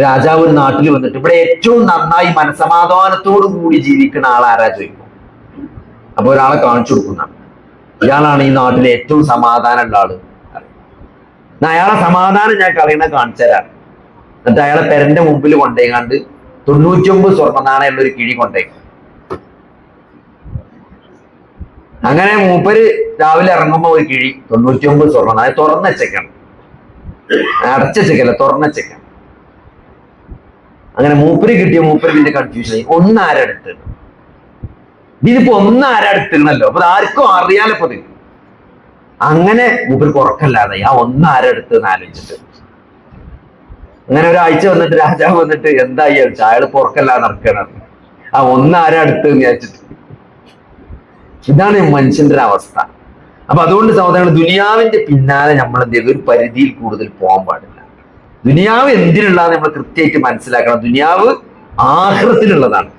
രാജാവ് ഒരു നാട്ടിൽ വന്നിട്ട് ഇവിടെ ഏറ്റവും നന്നായി മനസമാധാനത്തോടു കൂടി ജീവിക്കുന്ന ആളാരാ ചോദിക്കും. അപ്പൊ ഒരാളെ കാണിച്ചു കൊടുക്കുന്ന, ഇയാളാണ് ഈ നാട്ടിലെ ഏറ്റവും സമാധാനമുള്ള ആള്. അയാളെ സമാധാനം ഞാൻ കളയണ കാണിച്ചു തരാണ്. എന്നിട്ട് അയാളെ പെരന്റെ മുമ്പിൽ കൊണ്ടേക്കാണ്ട് 99 സ്വർണ്ണ നാണയുള്ള ഒരു കിഴി കൊണ്ടേക്കും. അങ്ങനെ മൂപ്പര് രാവിലെ ഇറങ്ങുമ്പോ ഒരു കിഴി 99 സ്വർണ്ണ നാണയം തുറന്നച്ചേക്കണം, അടച്ചേക്കല്ല, തുറന്നച്ചേക്കണം. അങ്ങനെ മൂപ്പര് കിട്ടിയ മൂപ്പര് പിന്നെ കൺഫ്യൂഷൻ, ഒന്നാരടുത്ത് ഇതിപ്പോ ഒന്നാരടുത്തിരുന്നല്ലോ, അപ്പൊ ആർക്കും അറിയാലപ്പോ ഇത്. അങ്ങനെ മൂപ്പർക്ക് ഉറക്കല്ലാതെ ആ ഒന്നാരടുത്ത് ആലോചിച്ചിട്ട് അങ്ങനെ ഒരാഴ്ച വന്നിട്ട് രാജാവ് വന്നിട്ട് എന്തായി ചോദിച്ചു. അയാൾ പുറക്കല്ലാതെ നടക്കണം, ആ ഒന്നാരടുത്ത് വിചാരിച്ചിട്ട്. ഇതാണ് മനുഷ്യന്റെ ഒരു അവസ്ഥ. അപ്പൊ അതുകൊണ്ട് സഹോദരങ്ങൾ, ദുനിയാവിന്റെ പിന്നാലെ നമ്മൾ എന്ത് ചെയ്തു, ഒരു പരിധിയിൽ കൂടുതൽ പോകാൻ പാടില്ല. ദുനിയാവ് എന്തിനുള്ളതാണ് നമ്മൾ കൃത്യമായിട്ട് മനസ്സിലാക്കണം. ദുനിയാവ് ആഖിറത്തിനുള്ളതാണ്,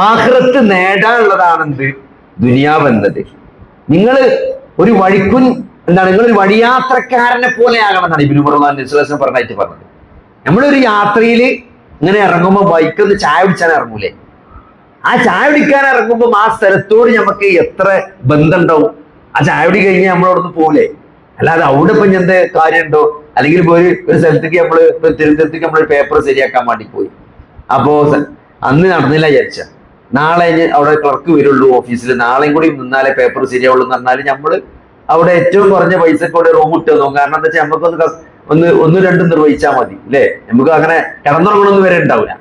ആഖിറത്ത് നേടാനുള്ളതാണ് എന്ത് ദുനിയാവ് എന്നത്. നിങ്ങൾ ഒരു നിങ്ങളൊരു വഴിയാത്രക്കാരനെ പോലെ ആകണം എന്നാണ് ഇബ്നു റഹ്മാൻ പറഞ്ഞായിട്ട് പറഞ്ഞത്. നമ്മളൊരു യാത്രയിൽ ഇങ്ങനെ ഇറങ്ങുമ്പോൾ ബൈക്കൊന്ന് ചായ കുടിച്ചാൽ ഇറങ്ങൂലേ, ആ ചായ കുടിക്കാൻ ഇറങ്ങുമ്പോൾ ആ സ്ഥലത്തോട് നമുക്ക് എത്ര ബന്ധം ഉണ്ടാവും. ആ ചായ കുടി കഴിഞ്ഞാൽ നമ്മളവിടുന്ന് പോകൂലേ. അല്ലാതെ അവിടെ ഇപ്പൊ എന്ത് കാര്യമുണ്ടോ, അല്ലെങ്കിൽ ഇപ്പൊ ഒരു സ്ഥലത്തേക്ക് ഇപ്പൊ തിരുവനന്തപുരത്തേക്ക് നമ്മളൊരു പേപ്പർ ശരിയാക്കാൻ വേണ്ടി പോയി, അപ്പോ അന്ന് നടന്നില്ല വിചാരിച്ച നാളെ അവിടെ ക്ലർക്ക് വരുള്ളൂ ഓഫീസിൽ, നാളെയും കൂടി നിന്നാലേ പേപ്പർ ശരിയാവുള്ളൂ എന്ന് പറഞ്ഞാൽ നമ്മള് അവിടെ ഏറ്റവും കുറഞ്ഞ പൈസക്കൂടെ റൂം ഇട്ട് തന്നു. കാരണം എന്താ വെച്ചാൽ നമുക്കൊന്ന് രണ്ടും നിർവഹിച്ചാൽ മതി അല്ലേ. നമുക്ക് അങ്ങനെ കിടന്നുറങ്ങണമെന്ന് വരെ ഉണ്ടാവില്ല.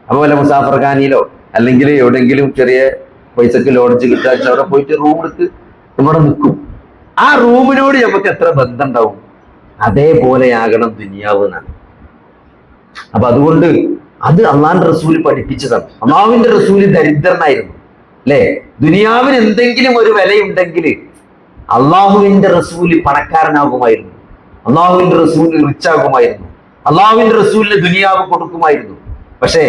അപ്പൊ വല്ല മുസാഫർ ഖാനിയിലോ അല്ലെങ്കിൽ എവിടെയെങ്കിലും ചെറിയ പൈസക്ക് ലോഡ്ജ് കിട്ടാൻ അവിടെ പോയിട്ട് റൂം എടുത്ത് നമ്മുടെ നിൽക്കും. ആ റൂമിനോട് നമുക്ക് എത്ര ബന്ധം ഉണ്ടാവും. അതേപോലെയാകണം ദുനിയാവ് എന്നാണ്. അപ്പൊ അതുകൊണ്ട് അത് അള്ളാന്റെ റസൂല് പഠിപ്പിച്ചതാണ്. അള്ളാഹുവിന്റെ റസൂല് ദരിദ്രനായിരുന്നു അല്ലെ. ദുനിയാവിന് എന്തെങ്കിലും ഒരു വിലയുണ്ടെങ്കിൽ അള്ളാഹുവിന്റെ റസൂല് പണക്കാരനാകുമായിരുന്നു, അള്ളാഹുവിന്റെ റസൂല് റിച്ചാകുമായിരുന്നു, അള്ളാഹുവിന്റെ റസൂലിന് ദുനിയാവ് കൊടുക്കുമായിരുന്നു. പക്ഷേ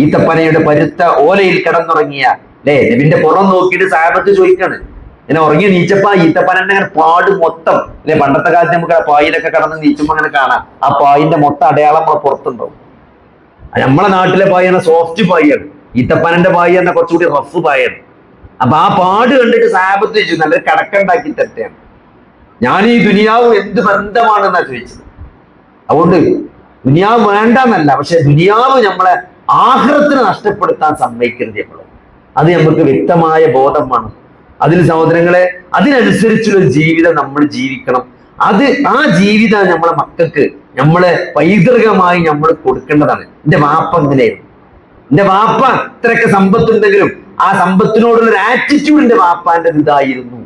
ഈത്തപ്പനയുടെ പരുത്ത ഓലയിൽ കിടന്നുറങ്ങിയ അല്ലെ നബിന്റെ പുറം നോക്കിയിട്ട് സഹാബത്ത് ചോദിക്കാണ്, ഇങ്ങനെ ഉറങ്ങി നീച്ചപ്പ ഈത്തപ്പനന്റെ അങ്ങനെ പാട് മൊത്തം അല്ലെ. പണ്ടത്തെ കാലത്ത് നമുക്ക് ആ പായിലൊക്കെ കിടന്ന് നീച്ചുമ്പോ അങ്ങനെ കാണാം, ആ പായിന്റെ മൊത്തം അടയാളം നമ്മളെ പുറത്തുണ്ടാവും. നമ്മളെ നാട്ടിലെ പായാണ് സോഫ്റ്റ് പായാണ്, ഈത്തപ്പനന്റെ പായി തന്നെ കുറച്ചുകൂടി റഫ് പായാണ്. അപ്പൊ ആ പാട് കണ്ടിട്ട് സഹാബത്ത് ചോദിച്ചു, നല്ലൊരു കടക്കുണ്ടാക്കി തരട്ടെയാണ്, ഞാൻ ഈ ദുനിയാവ് എന്ത് ബന്ധമാണെന്നാ ചോദിച്ചത്. അതുകൊണ്ട് ദുനിയാവ് വേണ്ടെന്നല്ല, പക്ഷെ ദുനിയാവ് നമ്മളെ ആഖിറത്തിനെ നഷ്ടപ്പെടുത്താൻ സമ്മതിക്കരുത് എപ്പോഴും. അത് നമുക്ക് വ്യക്തമായ ബോധമാണ്. അതിൽ സഹോദരങ്ങളെ, അതിനനുസരിച്ചുള്ള ജീവിതം നമ്മൾ ജീവിക്കണം. ആ ജീവിതം നമ്മളെ മക്കൾക്ക്, നമ്മളെ പൈതൃകമായി നമ്മൾ കൊടുക്കേണ്ടതാണ്. എന്റെ വാപ്പ എങ്ങനെയായിരുന്നു, എന്റെ വാപ്പ ഇത്രയൊക്കെ സമ്പത്തുണ്ടെങ്കിലും ആ സമ്പത്തിനോടുള്ള ഒരു ആറ്റിറ്റ്യൂഡ് എന്റെ വാപ്പാന്റെ ഇതായിരുന്നു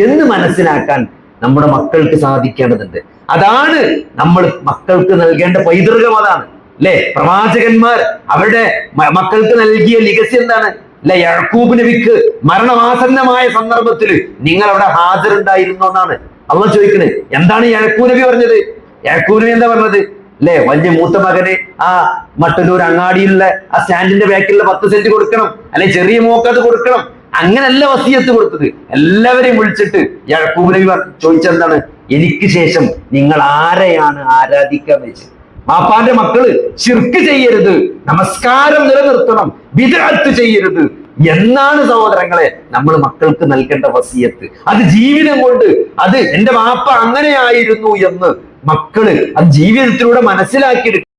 എന്ന് മനസ്സിലാക്കാൻ നമ്മുടെ മക്കൾക്ക് സാധിക്കേണ്ടതുണ്ട്. അതാണ് നമ്മൾ മക്കൾക്ക് നൽകേണ്ട പൈതൃകം. അതാണ് അല്ലെ. പ്രവാചകന്മാർ അവരുടെ മക്കൾക്ക് നൽകിയ ലിഗസി എന്താണ് അല്ലെ. യഅ്ഖൂബ് നബിക്ക് മരണമാസന്നമായ സന്ദർഭത്തിൽ നിങ്ങൾ അവിടെ ഹാജറുണ്ടായിരുന്നു എന്നാണ് അള്ളാഹ് ചോദിക്കുന്നത്. എന്താണ് യഅ്ഖൂബ് നബി പറഞ്ഞത്? യഅ്ഖൂബ് നബി എന്താ പറഞ്ഞത് അല്ലെ? വലിയ മൂത്ത മകന് ആ മട്ടന്നൂർ അങ്ങാടിയിലുള്ള ആ സ്റ്റാൻഡിന്റെ ബാക്കിലുള്ള 10 സെന്റ് കൊടുക്കണം, അല്ലെ ചെറിയ മോക്കത് കൊടുക്കണം. അങ്ങനല്ല വസിയത്ത് കൊടുത്തത്. എല്ലാവരെയും വിളിച്ചിട്ട് യഅ്ഖൂബ് നബി ചോദിച്ചെന്താണ്, എനിക്ക് ശേഷം നിങ്ങൾ ആരെയാണ് ആരാധിക്കാന്ന് വെച്ച്. വാപ്പാന്റെ മക്കള് ശിർക്ക് ചെയ്യരുത്, നമസ്കാരം നിലനിർത്തണം, ബിദ്അത്ത് ചെയ്യരുത് എന്നാണ് സഹോദരങ്ങളെ നമ്മൾ മക്കൾക്ക് നൽകേണ്ട വസിയത്ത്. അത് ജീവിതം കൊണ്ട്, അത് എന്റെ വാപ്പ അങ്ങനെയായിരുന്നു എന്ന് മക്കള് അത് ജീവിതത്തിലൂടെ മനസ്സിലാക്കിയെടുക്കും.